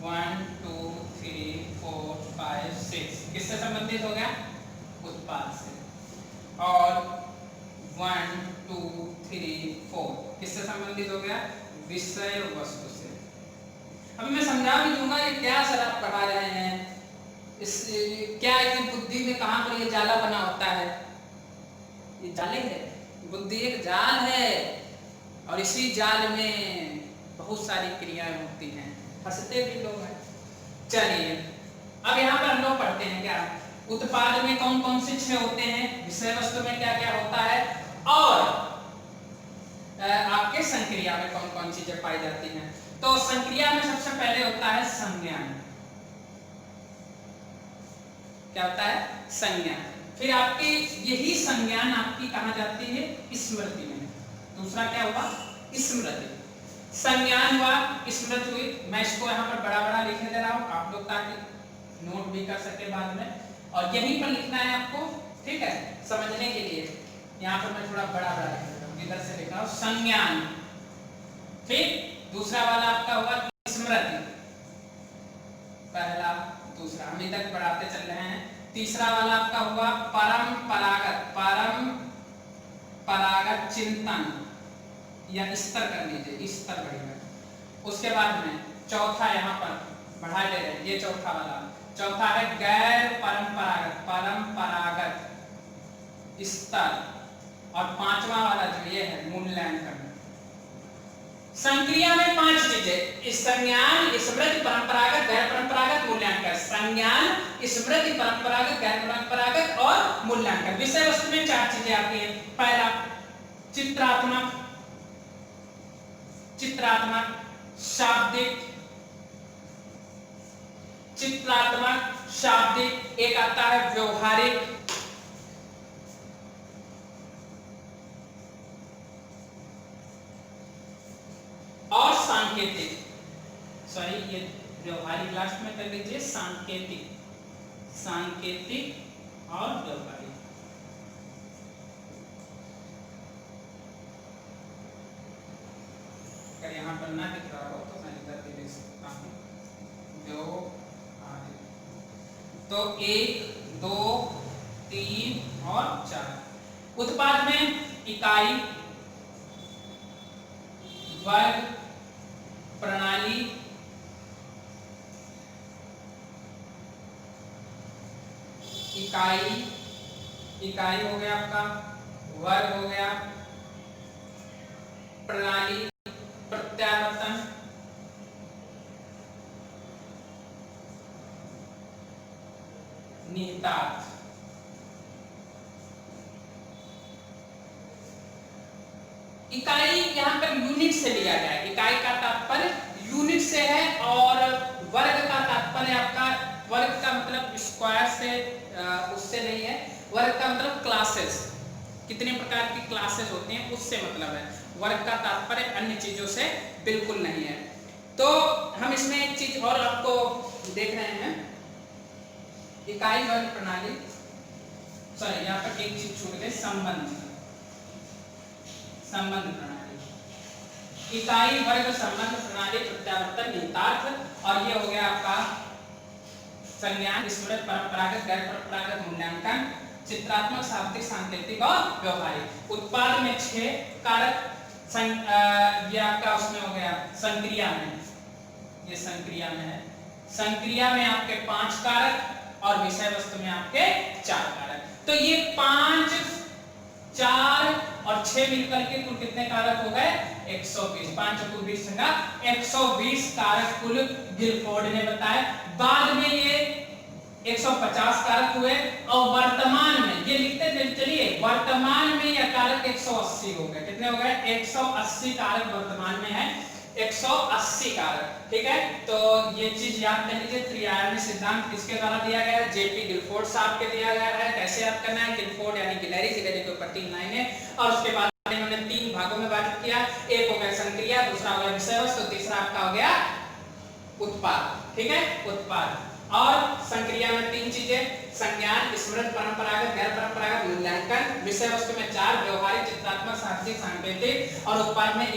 1 2 3 4 5 6 किससे संबंधित हो गया? उत्पाद से। और 1 2 3 4 किससे संबंधित हो गया? विषय वस्तु से। अब मैं समझा भी दूंगा ये क्या सर आप पढ़ा रहे हैं, इस क्या ये बुद्धि में कहां पर ये जाला बना होता है? ये जाले है, बुद्धि एक जाल है और इसी जाल में बहुत सारी क्रियाएं होती हैं, फंसते भी लोग हैं। चलिए अब यहाँ पर हम लोग पढ़ते हैं क्या उत्पाद में कौन कौन से 6 होते हैं, विषय वस्तु में क्या क्या होता है, और आपके संक्रिया में कौन कौन चीजें पाई जाती हैं। तो संक्रिया में सबसे पहले होता है संज्ञान। क्या होता है? संज्ञान। फिर आपकी यही संज्ञान आपकी कहाँ जाती है? स्मृति में। दूसरा क्या हुआ? स्मृति। संज्ञान हुआ, स्मृति हुई। मैं इसको यहाँ पर बड़ा बड़ा लिखने दे रहा हूँ आप लोग ताकि नोट भी कर सके बाद में, और यहीं पर लिखना है आपको, ठीक है, समझने के लिए। यहाँ पर मैं थोड़ा बड़ा बड़ा लिख रहा हूँ, इधर से लिखा हूँ संज्ञान, ठीक। दूसरा वाला आपका हुआ स्मृति, पहला दूसरा हम इधर बढ़ाते चल रहे हैं। तीसरा वाला आपका हुआ परंपरागत, परंपरागत चिंतन, या स्तर कर लीजिए, स्तर बढ़ेगा। उसके बाद में चौथा यहाँ पर बढ़ा दे रहे हैं। ये चौथा वाला। चौथा है गैर परंपरागत, परंपरागत स्तर। और पांचवा वाला जो ये है मूल्यांकन। संक्रिया में 5 चीजें: संज्ञान, स्मृति, परंपरागत, गैर परंपरागत, मूल्यांकन। संज्ञान, स्मृति, परंपरागत, गैर परंपरागत और मूल्यांकन। विषय वस्तु में 4 चीजें आती है। पहला चित्रात्मक, चित्रात्मक, शाब्दिक, चित्रात्मक, शाब्दिक। एक आता है व्यवहारिक, और सांकेतिक। सॉरी, ये व्यवहारिक लास्ट में कर लीजिए। सांकेतिक, सांकेतिक और व्यवहारिक। अगर यहाँ पर ना दिख रहा हो तो मैं इधर भी लिख सकता हूँ व्यवहारिक। तो 1, 2, 3 और 4। उत्पाद में इकाई, वर्ग, प्रणाली, इकाई, इकाई हो गया आपका, वर्ग हो गया, प्रणाली, प्रत्यावर्तन, निहितार्थ। इकाई यहाँ पर यूनिट से लिया गया है। इकाई का तात्पर्य यूनिट से है और वर्ग का तात्पर्य आपका, वर्ग का मतलब स्क्वायर से, उससे नहीं है। वर्ग का मतलब क्लासेस, कितने प्रकार की क्लासेस होती हैं उससे मतलब है। वर्ग का तात्पर्य अन्य चीजों से बिल्कुल नहीं है। तो हम इसमें एक चीज और आपको देख रहे हैं, इकाई, वर्ग, प्रणाली। सॉरी, यहाँ पर एक चीज छूट गई, संबंध, संबंध प्रणाली। इकाई, वर्ग, संबंध, प्रणाली, प्रत्यावर्तन, निहितार्थ। और ये हो गया आपका संज्ञान, स्मृति, परंपरागत, गैर परंपरागत, मूल्यांकन, चित्रात्मक, शाब्दिक, सांकेतिक और व्यवहारिक। उत्पाद में 6 कारक। ये आपका उसमें हो गया संक्रिया में, ये संक्रिया में है। संक्रिया में आपके 5 कारक और विषय वस्तु में आपके 4 कारक। तो ये 5, 4 और 6 मिलकर के कुल कितने कारक हो गए? 120। 5 और 20 संगा 120 कारक कुल गिलफोर्ड ने बताया। बाद में ये 150 कारक हुए और वर्तमान में ये लिखते चलिए, वर्तमान में यह कारक 180 हो गए। कितने हो गए? 180 कारक वर्तमान में है, 180 कारक। ठीक है, तो ये चीज याद कर लीजिए। त्रिआयामी सिद्धांत किसके द्वारा दिया गया है? जेपी गिलफोर्ड साहब के दिया गया है। कैसे याद करना है? गिलफोर्ड यानी गिलेरी, गिलेरी के ऊपर 3 लाइनें और उसके बाद इन्होंने 3 भागों में बांट किया। एक हो गया संक्रिया, दूसरा हो गया विषय वस्तु, तीसरा आपका हो गया उत्पाद। ठीक है, उत्पाद। और संक्रिया में 3 चीजें: संज्ञान, स्मृति, परंपरागत, गैर परंपरागत, मूल्यांकन। विषय वस्तु में 4: व्यवहारिक, चित्रात्मक, शाब्दिक, सांकेतिक। और उत्पाद में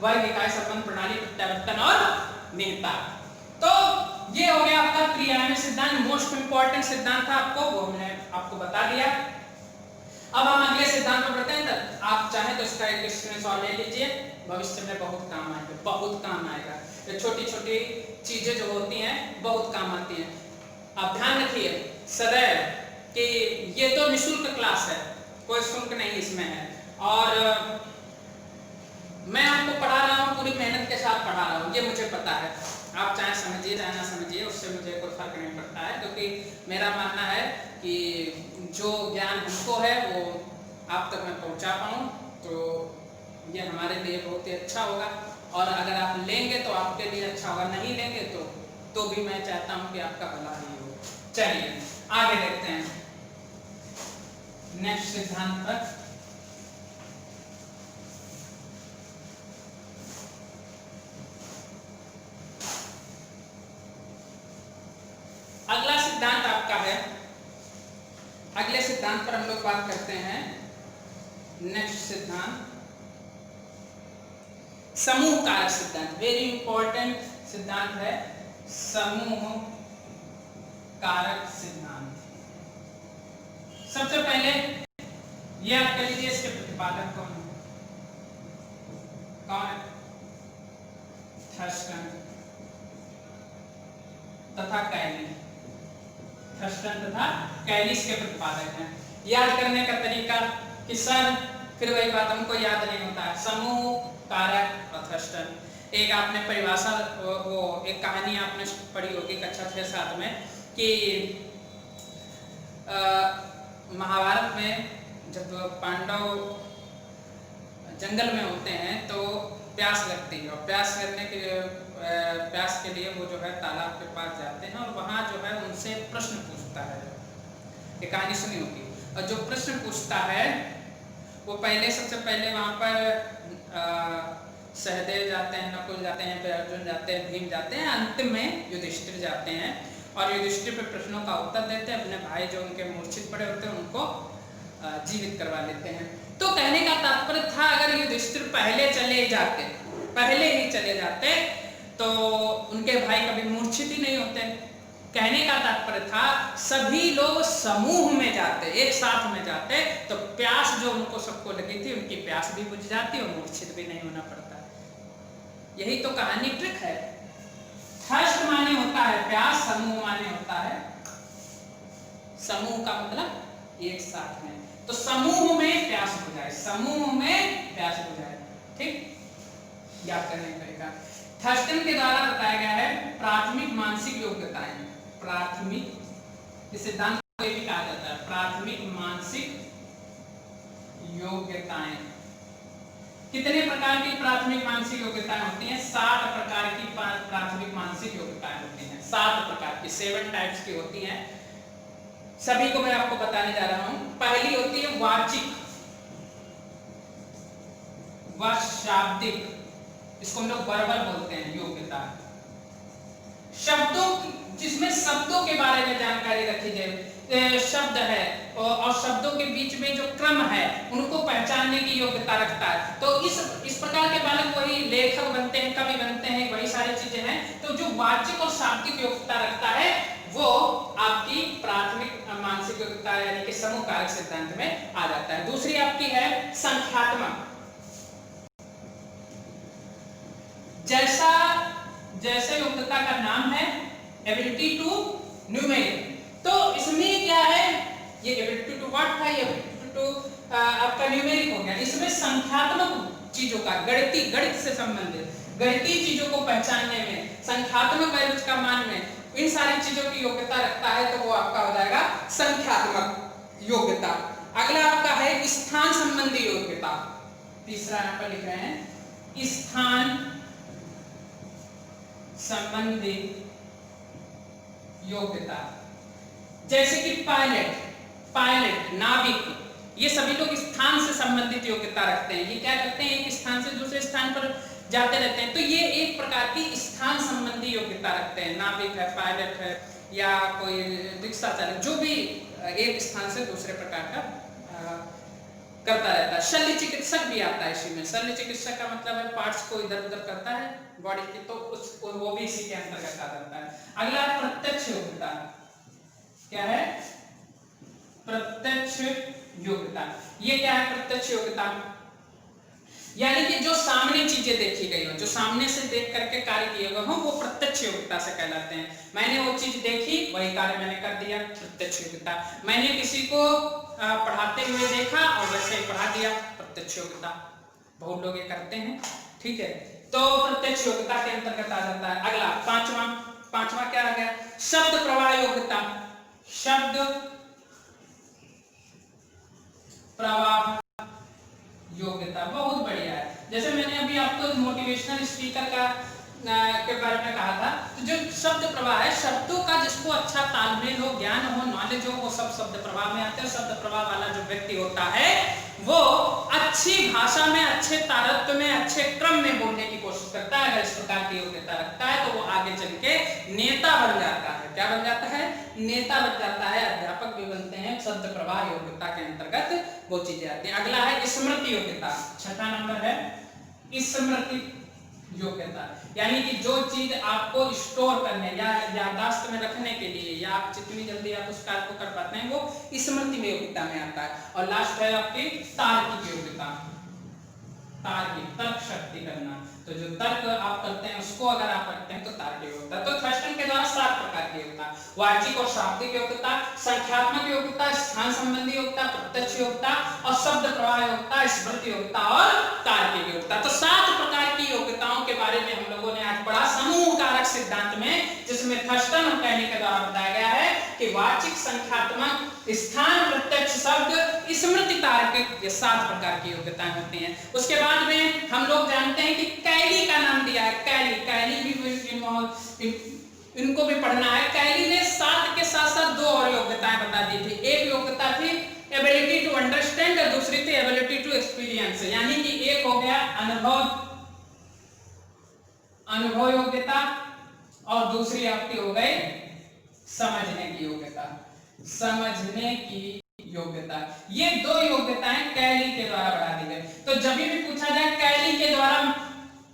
वर्ग, इकाई, संबंध, प्रणाली, प्रत्यावर्तन और निहितार्थ। तो ये हो गया आपका त्रिआयामी सिद्धांत। मोस्ट इंपॉर्टेंट सिद्धांत था आपको, वो मैंने आपको बता दिया। अब हम अगले सिद्धांत पर बढ़ते हैं। तो आप चाहें तो इसका एक स्क्रीनशॉट ले लीजिए, भविष्य में बहुत काम आएगा, बहुत काम आएगा। ये छोटी छोटी चीजें जो होती हैं बहुत काम आती हैं। आप ध्यान रखिए सदैव कि ये तो निःशुल्क क्लास है, कोई शुल्क नहीं इसमें है। और मैं आपको पढ़ा रहा हूँ, पूरी मेहनत के साथ पढ़ा रहा हूँ, ये मुझे पता है। आप चाहे समझिए चाहे ना समझिए, उससे मुझे कोई फर्क नहीं पड़ता है, क्योंकि मेरा मानना है कि जो ज्ञान हमको है वो आप तक मैं पहुँचा पाऊँ तो ये हमारे लिए बहुत ही अच्छा होगा। और अगर आप लेंगे तो आपके लिए अच्छा होगा, नहीं लेंगे तो भी मैं चाहता हूँ कि आपका भला ही हो। चलिए आगे देखते हैं नेक्स्ट सिद्धांत पर। अगला सिद्धांत आपका है, अगले सिद्धांत पर हम लोग बात करते हैं। नेक्स्ट सिद्धांत समूह कारक सिद्धांत, वेरी इंपॉर्टेंट सिद्धांत है, समूह कारक सिद्धांत। सबसे पहले ये आप कह लीजिए, इसके प्रतिपादक कौन है? कौन है? थर्स्टन। तथा कैली, थर्स्टन तथा कैली इसके प्रतिपादक हैं। याद करने का तरीका कि सर, फिर वही बात, हमको याद नहीं होता है, समूह, कारक और थर्स्टन। एक आपने परिभाषा, वो एक कहानी आपने पढ़ी होगी कक्षा 6-7 में कि महाभारत में जब पांडव जंगल में होते हैं तो प्यास लगती है, और प्यास के लिए वो जो है तालाब के पास जाते हैं और वहाँ जो है उनसे प्रश्न पूछता है। ये कहानी सुनी होगी। और जो प्रश्न पूछता है वो सबसे पहले वहाँ पर सहदेव जाते हैं, नकुल जाते हैं, फिर अर्जुन जाते हैं, भीम जाते हैं, अंत में युधिष्ठिर जाते हैं और युधिष्ठिर पे प्रश्नों का उत्तर देते हैं। अपने भाई जो उनके मूर्छित पड़े होते हैं उनको जीवित करवा लेते हैं। तो कहने का तात्पर्य था, अगर युधिष्ठिर पहले ही चले जाते तो उनके भाई कभी मूर्छित ही नहीं होते। कहने का तात्पर्य था, सभी लोग समूह में जाते, एक साथ में जाते, तो प्यास जो उनको सबको लगी थी उनकी प्यास भी बुझ जाती और मूर्छित भी नहीं होना पड़ता। यही तो कहानी ट्रिक है। थर्स्ट माने होता है प्यास, समूह माने होता है, समूह का मतलब एक साथ में, तो समूह में प्यास बुझाए, समूह में प्यास बुझाए। ठीक, याद करने का तरीका थर्स्टन के द्वारा बताया गया है। प्राथमिक मानसिक योग्यताएं, प्राथमिक, इस सिद्धांत को भी कहा जाता है प्राथमिक मानसिक योग्यताएं। कितने प्रकार की प्राथमिक मानसिक योग्यताएं होती हैं? 7 प्रकार की प्राथमिक मानसिक योग्यताएं होती हैं। 7 प्रकार की, 7 टाइप्स की होती हैं। सभी को मैं आपको बताने जा रहा हूं। पहली होती है वाचिक व शाब्दिक, इसको हम लोग वर्बल बोलते हैं योग्यता। शब्दों, जिसमें शब्दों के बारे में जानकारी रखी जाए, शब्द है और शब्दों के बीच में जो क्रम है उनको पहचानने की योग्यता रखता है। तो इस प्रकार के बालक वही लेखक बनते हैं, कवि बनते हैं, वही सारी चीजें हैं। तो जो वाचिक और शाब्दिक योग्यता रखता है वो आपकी प्राथमिक मानसिक योग्यता यानी कि समूह कारक सिद्धांत में आ जाता है। दूसरी आपकी है संख्यात्मक। जैसे योग्यता का नाम है एबिलिटी टू न्यूमेरिक, तो इसमें क्या है, ये एबिलिटी टू व्हाट था, ये एबिलिटी टू आपका न्यूमेरिक हो गया। इसमें संख्यात्मक चीजों का, गणित से संबंधित गणितीय चीजों को पहचानने में, संख्यात्मक वैल्यूज का मान में, इन सारी चीजों की योग्यता रखता है, तो वो आपका हो जाएगा संख्यात्मक योग्यता। अगला आपका है स्थान संबंधी योग्यता। तीसरा यहाँ पर लिख रहे हैं स्थान संबंधी योग्यता। जैसे कि पायलट, नाविक, ये सभी लोग स्थान से संबंधित योग्यता रखते हैं। ये क्या करते हैं, एक स्थान से दूसरे स्थान पर जाते रहते हैं, तो ये एक प्रकार की स्थान संबंधी योग्यता रखते हैं। नाविक है, पायलट है, या कोई रिक्शा चालक, जो भी एक स्थान से दूसरे प्रकार का करता रहता है। शल्य चिकित्सक भी आता है इसी में। शल्य चिकित्सक का मतलब है पार्ट्स को इधर उधर करता है बॉडी की, तो वो भी इसी के अंतर्गत आ जाता है। अगला प्रत्यक्ष योग्यता। क्या है? प्रत्यक्ष योग्यता। ये क्या है प्रत्यक्ष योग्यता? यानी कि जो सामने चीजें देखी गई हो, जो सामने से देख करके कार्य किए गए हो, वो प्रत्यक्ष योग्यता से कहलाते हैं। मैंने वो चीज देखी, वही कार्य मैंने कर दिया, प्रत्यक्ष योग्यता। मैंने किसी को पढ़ाते हुए देखा और वैसे ही पढ़ा दिया, प्रत्यक्ष योग्यता। बहुत लोग ये करते हैं, ठीक है, तो प्रत्यक्ष योग्यता के अंतर्गत आ जाता है। अगला पांचवा क्या आ गया? शब्द प्रवाह योग्यता। शब्द प्रवाह योग्यता बहुत बढ़िया है। जैसे मैंने अभी आपको मोटिवेशनल स्पीकर के बारे में कहा था, तो जो शब्द प्रवाह है, शब्दों का जिसको अच्छा तालमेल हो, ज्ञान हो, नॉलेज हो, वो सब शब्द प्रवाह में आते हैं। शब्द प्रवाह वाला जो व्यक्ति होता है वो अच्छी भाषा में, अच्छे तारतम्य में, अच्छे क्रम में बोलने की कोशिश करता है। अगर इस प्रकार की योग्यता रखता है तो वो आगे चल के नेता बन जाता है। क्या बन जाता है? नेता बन जाता है, अध्यापक भी बनते हैं। शब्द प्रवाह योग्यता के अंतर्गत वो चीजें आती हैं। अगला है स्मृति योग्यता। 6वां नंबर है स्मृति योग्यता, यानी कि जो चीज आपको स्टोर करने या याददाश्त में रखने के लिए, या आप जितनी जल्दी आप उस कार्य को कर पाते हैं, वो स्मृति में योग्यता में आता है। और लास्ट है आपकी तार्किक योग्यता। तार्किक, तर्क शक्ति करना। तो जो तर्क आप करते हैं उसको अगर आप रखते हैं तो तार्किक होता है। तो थर्स्टन के द्वारा 7 प्रकार की योग्यता: वाचिक और शाब्दिक योग्यता, संख्यात्मक योग्यता, स्थान संबंधी योग्यता, प्रत्यक्ष योग्यता और शब्द प्रवाह योग्यता, स्मृति योग्यता और तार्किक योग्यता। तो 7 प्रकार की योग्यताओं के बारे में हम लोगों ने आज पढ़ा समूह कारक सिद्धांत में, जिसमें थर्स्टन और कैली के द्वारा बताया गया है कि वाचिक, संख्यात्मक, स्थान, प्रत्यक्ष, शब्द, स्मृति, तार्किक, ये 7 प्रकार की योग्यताएं होती हैं। उसके बाद में हम लोग जानते हैं कि कैली का नाम दिया है। कैली भी इनको भी पढ़ना है। कैली ने 7 के साथ साथ 2 और योग्यताएं बता दी थी। एक योग्यता थी एबिलिटी टू अंडरस्टैंड और दूसरी थी एबिलिटी टू एक्सपीरियंस, यानी कि एक हो गया अनुभव योग्यता और दूसरी आपकी हो गई समझने की योग्यता। समझने की योग्यता, ये 2 योग्यताएं कैली के द्वारा बढ़ा दी गई। तो जब भी पूछा जाए कैली के द्वारा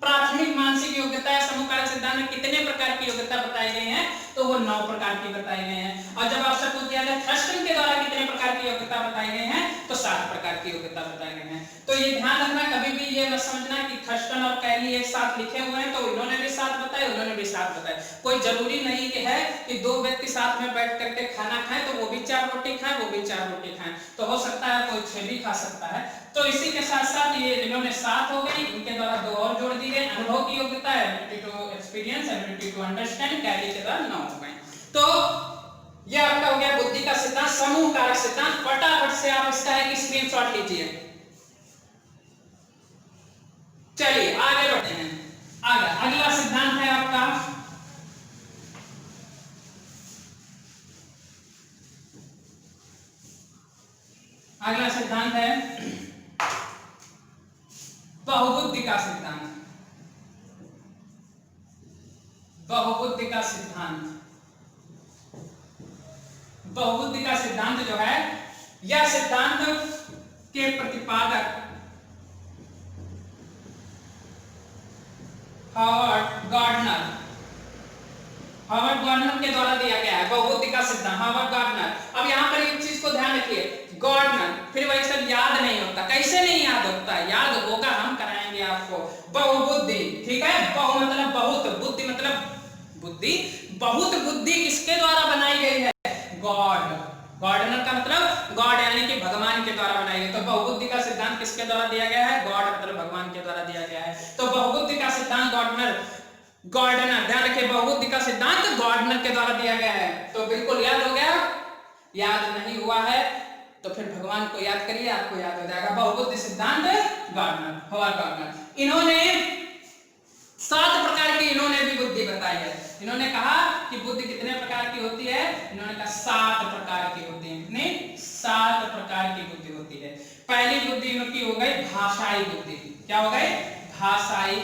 प्राथमिक मानसिक योग्यता या समूह कारक सिद्धांत में कितने प्रकार की योग्यता बताई गई है, तो वो 9 प्रकार की बताई गई हैं। और जब आपसे पूछ दिया जाए थर्स्टन के द्वारा कितने प्रकार की योग्यता बताई गई हैं, तो 7 प्रकार की योग्यता बताई गई हैं। तो ये ध्यान रखना, कभी भी ये मत समझना कि थर्स्टन और कैली एक साथ लिखे हुए हैं तो इन्होंने भी 7 बताए, उन्होंने भी 7 बताए। कोई जरूरी नहीं कि है कि 2 व्यक्ति साथ में बैठ करके खाना खाएं तो वो भी 4 रोटी खाएं, वो भी 4 रोटी खाएं, तो हो सकता है कोई 6 भी खा सकता है। तो इसी के साथ साथ ये इन्होंने 7 हो गई, इनके द्वारा 2 और जोड़ दी गई। अनुभव की योग्यता, ability to experience, ability to understand, Kelly के द्वारा 9 हो गए। तो ये आपका हो गया बुद्धि का सिद्धांत, समूह कारक सिद्धांत। फटाफट से आप इसका एक स्क्रीनशॉट लीजिए। चलिए आगे बढ़ते हैं। अगला सिद्धांत है आपका अगला सिद्धांत है बहुबुद्धि का सिद्धांत। बहुबुद्धि का सिद्धांत, बहुबुद्धि का सिद्धांत जो है, यह सिद्धांत के प्रतिपादक हार्वर्ड गार्डनर के द्वारा दिया गया है। बहुबुद्धि का सिद्धांत हार्वर्ड गार्डनर। अब यहाँ पर एक चीज को ध्यान रखिए, गार्डनर, फिर वही सब याद नहीं होता। कैसे नहीं याद होता? याद होगा, हम कराएंगे आपको। बहुबुद्धि, ठीक है, बहु मतलब बहुत, बुद्धि मतलब बुद्धि। बहुत बुद्धि किसके द्वारा बनाई गई है? गॉड। गार्डनर का मतलब गॉड, यानी कि भगवान के द्वारा बनाई गई। तो बहुबुद्धि का सिद्धांत किसके द्वारा दिया गया है? गॉड मतलब भगवान के द्वारा दिया गया है। तो बहुबुद्धि का सिद्धांत गार्डनर, ध्यान रखिए, बहुबुद्धि का सिद्धांत गार्डनर के द्वारा दिया गया है। तो बिल्कुल याद हो गया। याद नहीं हुआ है तो फिर भगवान को याद करिए, आपको याद हो जाएगा। बहुबुद्धि सिद्धांत गार्डनर। इन्होंने 7 प्रकार की इन्होंने भी बुद्धि बताई है। इन्होंने कहा कि बुद्धि कितने प्रकार की होती है? इन्होंने कहा 7 प्रकार की होती है। कितनी? 7 प्रकार की बुद्धि होती है। पहली बुद्धि इनकी हो गई भाषाई बुद्धि। क्या हो गई? भाषाई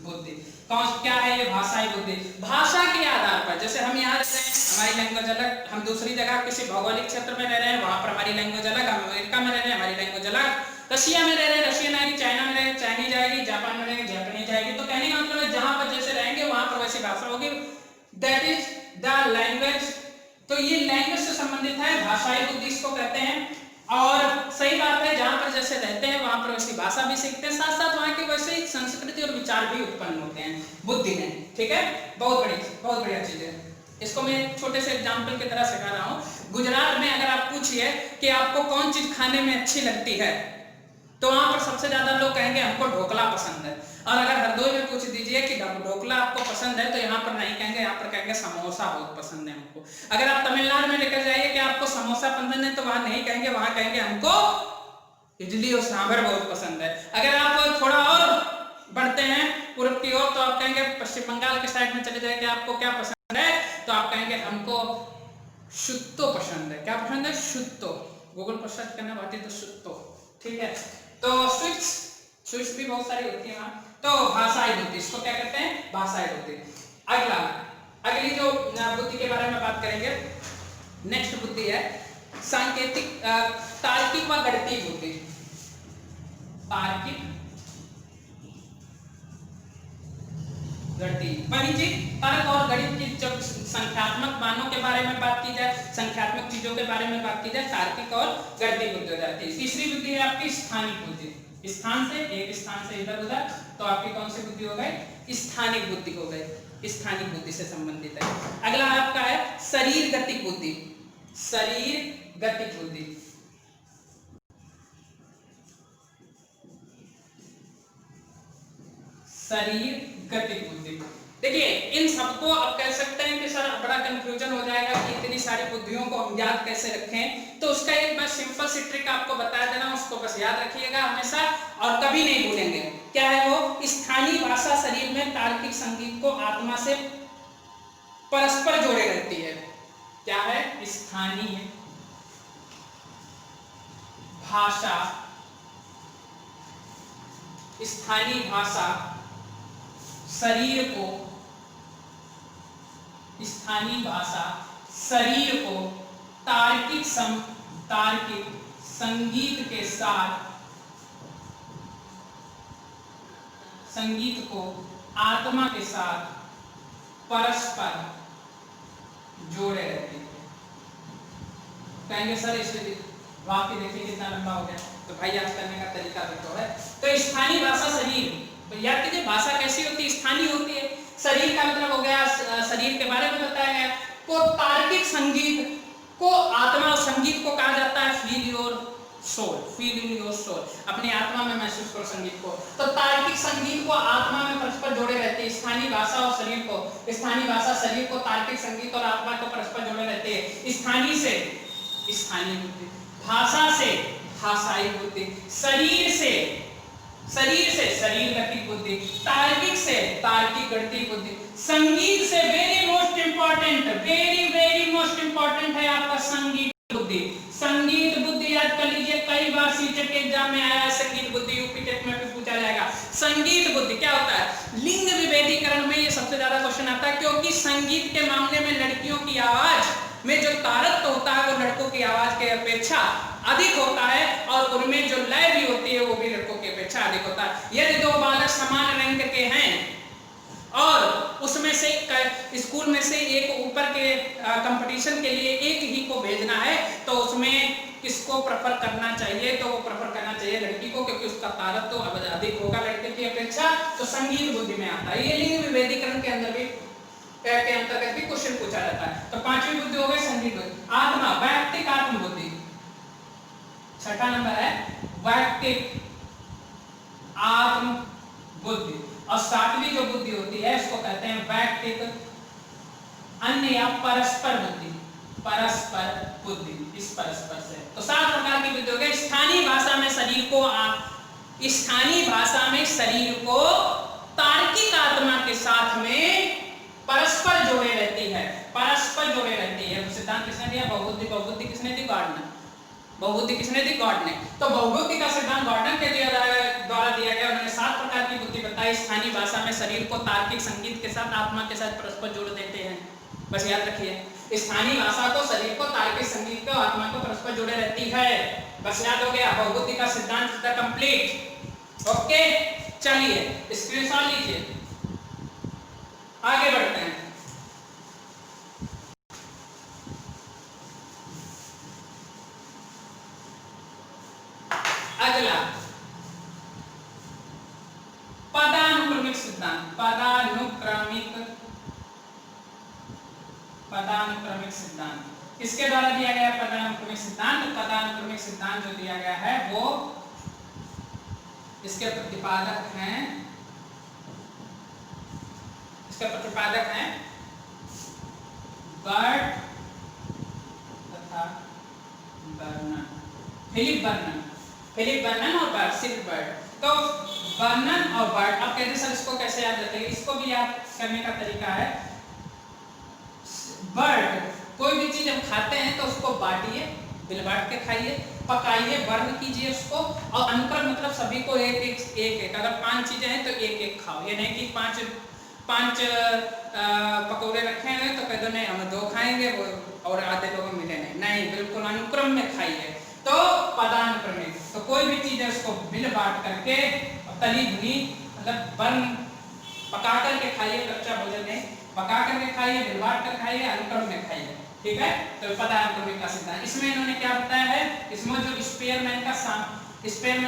बुद्धि। क्या है ये भाषाई बुद्धि? भाषा के आधार पर, जैसे हम यहाँ रहते हैं, हमारी लैंग्वेज अलग, हम दूसरी जगह किसी भौगोलिक क्षेत्र में रह रहे हैं, वहां पर हमारी लैंग्वेज अलग, हम अमेरिका में रह रहे हैं, हमारी लैंग्वेज अलग, रशिया में रह रहे हैं, रशियन आएगी, चाइना में रहेंगे, चाइनीज आएगी, जापान में रहेंगे, जापानीज आएगी। तो कहने का मतलब है जहां पर जैसे रहेंगे वहां पर वैसी भाषा होगी। That is the language. तो ये लैंग्वेज से संबंधित है, भाषाई बुद्धि इसको कहते हैं। और सही बात है, जहां पर जैसे रहते हैं वहां पर वैसी भाषा भी सीखते हैं, साथ साथ वहां की वैसे ही संस्कृति और विचार भी उत्पन्न होते हैं बुद्धि में। ठीक है, बहुत बढ़िया चीज है। इसको मैं एक छोटे से एग्जाम्पल की तरह सिखा रहा हूँ। गुजरात में अगर आप पूछिए कि आपको कौन चीज खाने में अच्छी लगती है, तो वहां पर सबसे ज्यादा लोग कहेंगे हमको ढोकला पसंद है। और अगर हरदोई में पूछ दीजिए कि ढोकला आपको पसंद है, तो यहाँ पर नहीं कहेंगे, यहाँ पर कहेंगे समोसा बहुत पसंद है हमको। अगर आप तमिलनाडु में लेकर जाइए कि आपको समोसा पसंद है, तो वहां नहीं कहेंगे, वहां कहेंगे हमको इडली और सांभर बहुत पसंद है। अगर आप थोड़ा और बढ़ते हैं पूर्व की ओर, तो आप कहेंगे पश्चिम बंगाल के साइड में चले जाए कि आपको क्या पसंद है, तो आप कहेंगे हमको शुत्तो पसंद है। क्या पसंद है? शुत्तो। गूगल पर सर्च करना बात है तो शुत्तो। ठीक है, तो स्विच भी बहुत सारी होती है वहां। तो भाषाई बुद्धि, इसको क्या कहते हैं? भाषाई बुद्धि। अगली जो बुद्धि के बारे में बात करेंगे, नेक्स्ट बुद्धि है सांकेतिक तार्किक व गणितीय बुद्धि। तार्किक गणितीय, वही चीज तर्क और गणित की जब संख्यात्मक मानों के बारे में बात की जाए, संख्यात्मक चीजों के बारे में बात की जाए तार्किक और गणितीय बुद्धि हो जाती है। तीसरी बुद्धि है आपकी स्थानिक बुद्धि। स्थान से, एक स्थान से इधर उधर, तो आपकी कौन सी बुद्धि हो गई? स्थानिक बुद्धि हो गई, स्थानिक बुद्धि से संबंधित है। अगला आपका है शरीर गतिक बुद्धि। शरीर गतिक बुद्धि, शरीर गतिक बुद्धि। देखिए इन सबको आप कह सकते हैं कि सर बड़ा कंफ्यूजन हो जाएगा कि इतनी सारी बुद्धियों को हम याद कैसे रखें, तो उसका एक बस सिंपल सी ट्रिक आपको बता देना, उसको बस याद रखिएगा हमेशा और कभी नहीं भूलेंगे। क्या है वो? स्थानीय भाषा शरीर में तार्किक संगीत को आत्मा से परस्पर जोड़े रहती है। क्या है? स्थानीय भाषा, स्थानीय भाषा शरीर को, स्थानीय भाषा शरीर को तार्किक संगीत के साथ, संगीत को आत्मा के साथ परस्पर जोड़े रहती है। कहेंगे सर इसे वाक्य देखिए कितना लंबा हो गया, तो भाई याद करने का तरीका देखो है। तो स्थानीय भाषा शरीर, याद कीजिए भाषा कैसी होती है? स्थानीय होती है। शरीर का मतलब हो गया शरीर के बारे में बताया गया, को तार्किक संगीत को आत्मा और संगीत को कहा जाता है feel your soul, feel in your soul, अपनी आत्मा में महसूस करो संगीत को। तो तार्किक संगीत को आत्मा में परस्पर जोड़े रहते हैं। स्थानीय भाषा और शरीर को, स्थानीय भाषा शरीर को तार्किक संगीत और आत्मा को परस्पर जोड़े रहते हैं। स्थानीय से स्थानीय बुद्धि, भाषा से भाषाई बुद्धि, शरीर से शरीर गतिक बुद्धि, तार्किक से तार्किक गणितीय बुद्धि, संगीत से very most important, very most important है आपका संगीत बुद्धि। संगीत बुद्धि याद कर लीजिए, कई बार सीटेट के एग्जाम में आया है संगीत बुद्धि, यूपी टेट में भी पूछा जाएगा। संगीत बुद्धि क्या होता है? लिंग विभेदीकरण में ये सबसे ज्यादा क्वेश्चन आता है, क्योंकि संगीत के मामले में लड़कियों की आवाज में जो तारतम्य होता है वो लड़कों की आवाज के अपेक्षा अधिक होता है, और उनमें जो लय भी होती है वो भी लड़कों की अपेक्षा अधिक होता है। यदि दो बालक समान रैंक के हैं और उसमें से स्कूल में से एक ऊपर के कंपटीशन के लिए एक ही को भेजना है, तो उसमें किसको प्रेफर करना चाहिए? तो वो प्रेफर करना चाहिए लड़की को, क्योंकि उसका तारतम्य तो अधिक होगा लड़के की अपेक्षा। तो संगीत बुद्धि में आता है। ये लिंग विभेदीकरण के अंदर भी के अंतर्गत भी क्वेश्चन पूछा जाता है। तो पांचवी बुद्धि हो गई संगीत बुद्धि। आत्मा, वैयक्तिक आत्म बुद्धि। छठा नंबर है वैयक्तिक आत्म बुद्धि। और सातवीं जो बुद्धि होती है उसको कहते हैं वैयक्तिक अन्य या परस्पर बुद्धि। परस्पर बुद्धि, इस परस्पर से। तो 7 प्रकार की बुद्धि हो गई। स्थानीय भाषा में शरीर को, स्थानीय भाषा में शरीर को तार्किक आत्मा के साथ में परस्पर जोड़े रहती है, परस्पर जोड़े रहती है। सिद्धांत किसने दिया? बहुबुद्धि। बहुबुद्धि किसने दी? गॉड ने। बहुबुद्धि किसने दी? गॉड ने। तो बहुबुद्धि का सिद्धांत गॉर्डन के द्वारा दिया गया। उन्होंने 7 प्रकार की बुद्धि बताई। स्थानीय भाषा में शरीर को तार्किक संगीत के साथ आत्मा के साथ परस्पर जोड़ देते हैं। बस याद रखिए, स्थानीय भाषा को शरीर को तार्किक संगीत को आत्मा को परस्पर जोड़े रहती है। बस याद हो गया, बहुबुद्धि का सिद्धांत कंप्लीट। ओके, चलिए स्क्रीनशॉट लीजिए, आगे बढ़ते हैं। अगला पदानुक्रमिक सिद्धांत। पदानुक्रमिक सिद्धांत किसके द्वारा दिया गया? पदानुक्रमिक सिद्धांत। पदानुक्रमिक सिद्धांत जो दिया गया है वो, इसके प्रतिपादक हैं, बर्ट तथा बर्नन, फिलिप बर्नन और बर्ट, सिर्फ बर्ट। तो बर्नन और बर्ट, अब कहते सर इसको कैसे याद रखेंगे? इसको भी याद करने का तरीका है। बर्ट, कोई भी चीज हम खाते हैं तो उसको बांटिए, बिल बांट के खाइए, पकाइए, बर्न कीजिए उसको, और अनुक्रम मतलब सभी को एक एक। अगर 5 चीजें हैं तो एक एक खाओ। ये नहीं कि 5 पकौड़े रखे हैं तो कह दो नहीं हम 2 खाएंगे और आधे लोग मिले नहीं, बिल्कुल अनुक्रम में खाइए। तो पदानुक्रमिक, तो कोई भी चीज है उसको बिल बांट करके, तली भुनी मतलब बर्न, पका करके खाइए, कच्चा भोजन नहीं, पका करके खाइए, बिल बांट कर खाइए, अनुक्रम में खाइए। ठीक है, तो पदानुक्रमिक का सिद्धांत। इसमें इन्होंने क्या बताया है, इसमें जो स्पेयरमैन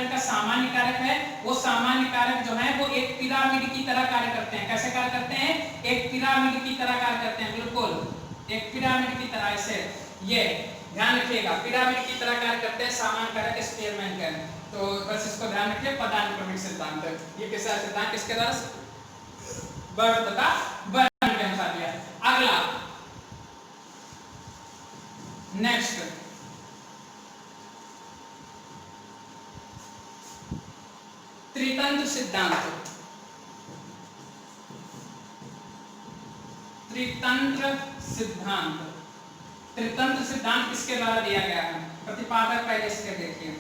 का सामान्य कारक है, वो सामान्य कारक जो है वो एक पिरामिड की तरह कार्य करते हैं। कैसे कार्य करते हैं, एक पिरामिड की तरह कार्य करते हैं, बिल्कुल एक पिरामिड की तरह। ऐसे ये ध्यान रखिएगा, पिरामिड की तरह कार्य करते हैं सामान्य कारक स्पेयरमैन का। तो बस इसको ध्यान रखिए, पदानुक्रमिक सिद्धांत। ये किसका सिद्धांत, किसके द्वारा, बर्ट तथा बर्न के अनुसार दिया। अगला नेक्स्ट त्रितंत्र सिद्धांत। त्रितंत्र सिद्धांत, त्रितंत्र सिद्धांत किसके द्वारा दिया गया है, प्रतिपादक पहले इसके देखिए।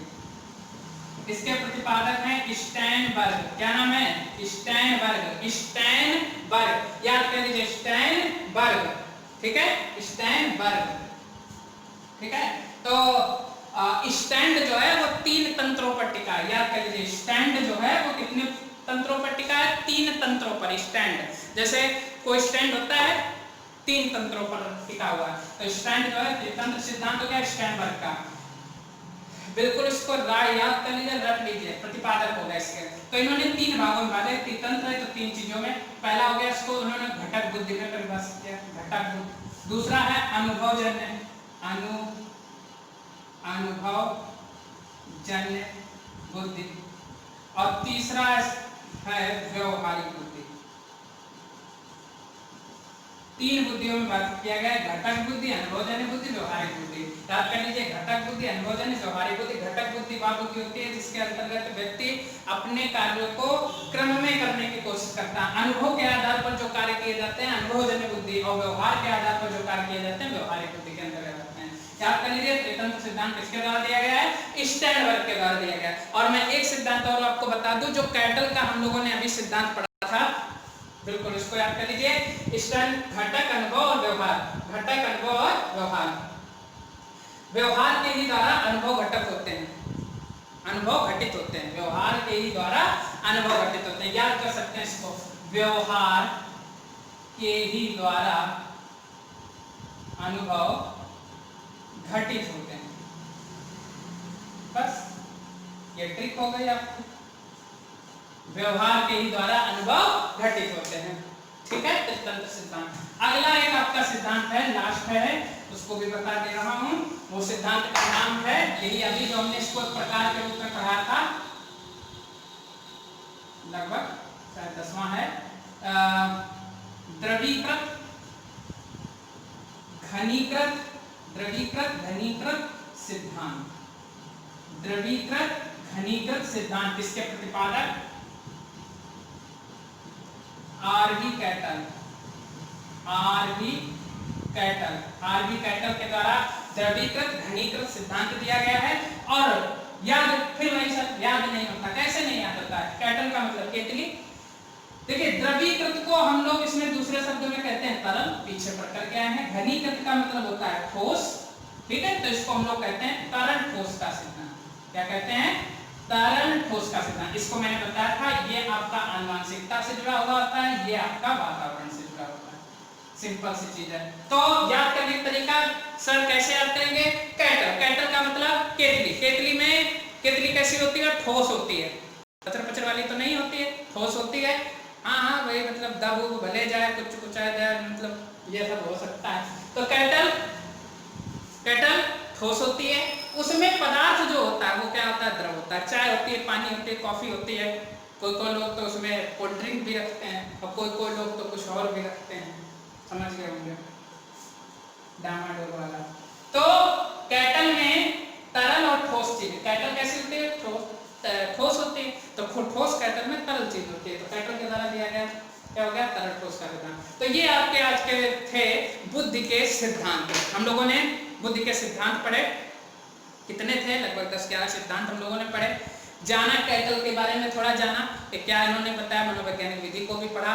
इसके प्रतिपादक हैं स्टैनबर्ग। क्या नाम है, स्टैनबर्ग। स्टैनबर्ग याद कर लीजिए, स्टैनबर्ग, ठीक है, स्टैनबर्ग, ठीक है। तो स्टैंड जो है वो 3 तंत्रों पर टिका है, याद कर लीजिए। स्टैंड जो है वो कितने तंत्रों पर टिका है, 3 तंत्रों पर। स्टैंड जैसे कोई स्टैंड होता है 3 तंत्रों पर टिका हुआ है, तो स्टैंड जो है त्रितंत्र सिद्धांत हो गया स्टैनबर्ग का। बिल्कुल इसको याद कर लीजिए, रट लीजिए, प्रतिपादक होगा इसके। तो इन्होंने 3 भागों में बांटा, त्रितंत्र है तो 3 चीजों में। पहला हो गया, इसको उन्होंने घटक बुद्धि में परिभाषित किया, घटक बुद्धि। दूसरा है अनुभवजन्य, अनुभवजन्य बुद्धि, और तीसरा है व्यवहारिक बुद्धि। 3 बुद्धियों में बात किया गया है, घटक बुद्धि, अनुभवजन्य बुद्धि, व्यवहारिक बुद्धि। याद कर लीजिए, घटक बुद्धि, अनुभवजन्य, व्यवहारिक बुद्धि। घटक बुद्धि वह बुद्धि होती है जिसके अंतर्गत व्यक्ति अपने कार्यों को क्रम में करने की कोशिश करता है। अनुभव के आधार पर जो कार्य किए जाते हैं अनुभवजन्य बुद्धि, और व्यवहार के आधार पर जो कार्य किए जाते हैं व्यवहारिक बुद्धि के अंतर्गत आते हैं। याद कर लीजिए, त्रितंत्र सिद्धांत किसके द्वारा दिया गया है, स्टैनबर्ग के द्वारा दिया गया है। और मैं एक सिद्धांत और आपको बता दूं, जो कैटल का हम लोगों ने अभी सिद्धांत पढ़ा था, बिल्कुल इसको याद कर लीजिए। स्टैंड, घटक, अनुभव और व्यवहार, घटक, अनुभव और व्यवहार। व्यवहार के ही द्वारा अनुभव घटक होते हैं, अनुभव घटित होते हैं। व्यवहार के ही द्वारा अनुभव घटित होते हैं, याद कर सकते हैं इसको। व्यवहार के ही द्वारा अनुभव घटित होते हैं। बस ये ट्रिक हो गई आपको, व्यवहार के ही द्वारा अनुभव घटित होते हैं, ठीक है, त्रितंत्र सिद्धांत। अगला एक आपका सिद्धांत है, लास्ट है, उसको भी बता दे रहा हूं। वो सिद्धांत का नाम है, यही अभी जो हमने इसको प्रकार के रूप में पढ़ा था, लगभग शायद 10वां है, द्रवीकृत घनीकृत, द्रवीकृत घनीकृत सिद्धांत। द्रवीकृत घनीकृत सिद्धांत किसके प्रतिपादक, RV Cattell. RV Cattell, RV Cattell के द्वारा द्रवीकृत घनीकृत सिद्धांत दिया गया है। और याद, फिर वही सब याद नहीं होता, कैसे नहीं याद होता है, कैटल का मतलब केतली। देखिए, द्रवीकृत को हम लोग इसमें दूसरे शब्दों में कहते हैं तरल, पीछे पढ़कर के आए हैं। घनीकृत का मतलब होता है ठोस, ठीक है, तो इसको हम लोग कहते हैं तरल ठोस का सिद्धांत। क्या कहते हैं, तरल ठोस का सिद्धांत। इसको मैंने बताया था, ये आपका आनुवंशिकता से जुड़ा हुआ होता है, ये आपका वातावरण से जुड़ा होता है, सिंपल सी चीज है। तो याद करने का तरीका सर कैसे याद करेंगे, कैटल, कैटल का मतलब केतली। केतली में, केतली कैसी होती है, ठोस होती है, पचर पचर वाली तो नहीं होती है, ठोस होती है। हाँ हाँ वही मतलब दब भले जाए, कुछ कुचाया जाए, मतलब ये सब हो सकता है। तो कैटल, कैटल ठोस होती है, उसमें पदार्थ जो होता है वो क्या होता है, द्रव होता है। चाय होती है, पानी होती है, कॉफी होती है, कोई कोई लोग तो उसमें कोल्ड ड्रिंक भी रखते हैं, और कोई कोई लोग तो कुछ और भी रखते हैं, समझ गए होंगे, डामाडोल वाला। तो कैटल में तरल और ठोस चीज, कैटल कैसी होती है, ठोस होती है, तो ठोस कैटल में तरल चीज होती है, तो कैटल के द्वारा दिया गया, क्या हो गया, तरल ठोस का सिद्धांत। तो ये आपके आज के थे बुद्धि के सिद्धांत। हम लोगों ने बुद्धि के सिद्धांत पढ़े, कितने थे, लगभग 10-11 सिद्धांत हम लोगों ने पढ़े। जाना कैटल के बारे में थोड़ा जाना कि क्या इन्होंने बताया, मनोवैज्ञानिक विधि को भी पढ़ा।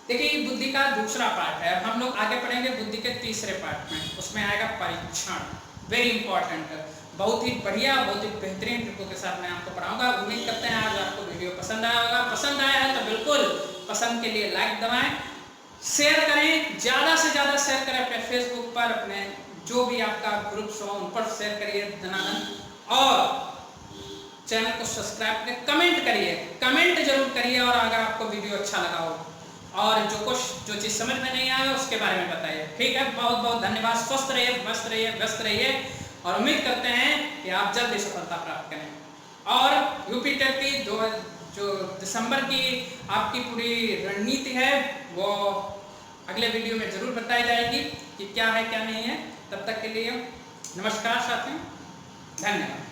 देखिए, बुद्धि का दूसरा पार्ट है, हम लोग आगे पढ़ेंगे बुद्धि के तीसरे पार्ट में, उसमें आएगा परीक्षण, वेरी इंपॉर्टेंट, बहुत ही बढ़िया, बहुत ही बेहतरीन ट्रिकों के साथ मैं आपको पढ़ाऊंगा। उम्मीद करते हैं आज आपको वीडियो पसंद आया होगा। पसंद आया है तो बिल्कुल पसंद के लिए लाइक दबाएं, शेयर करें, ज़्यादा से ज़्यादा शेयर करें अपने फेसबुक पर, अपने जो भी आपका ग्रुप्स हो उन पर शेयर करिए धनाधन। और चैनल को सब्सक्राइब करें, कमेंट करिए, कमेंट जरूर करिए। और अगर आपको वीडियो अच्छा लगा हो और जो चीज़ समझ में नहीं आया उसके बारे में बताइए। ठीक है, बहुत बहुत धन्यवाद। स्वस्थ रहिए, मस्त रहिए, व्यस्त रहिए और उम्मीद करते हैं कि आप जल्दी सफलता प्राप्त करें। और यूपी टेट की जो दिसंबर की आपकी पूरी रणनीति है वो अगले वीडियो में जरूर बताई जाएगी कि क्या है क्या नहीं है। तब तक के लिए नमस्कार साथियों, धन्यवाद।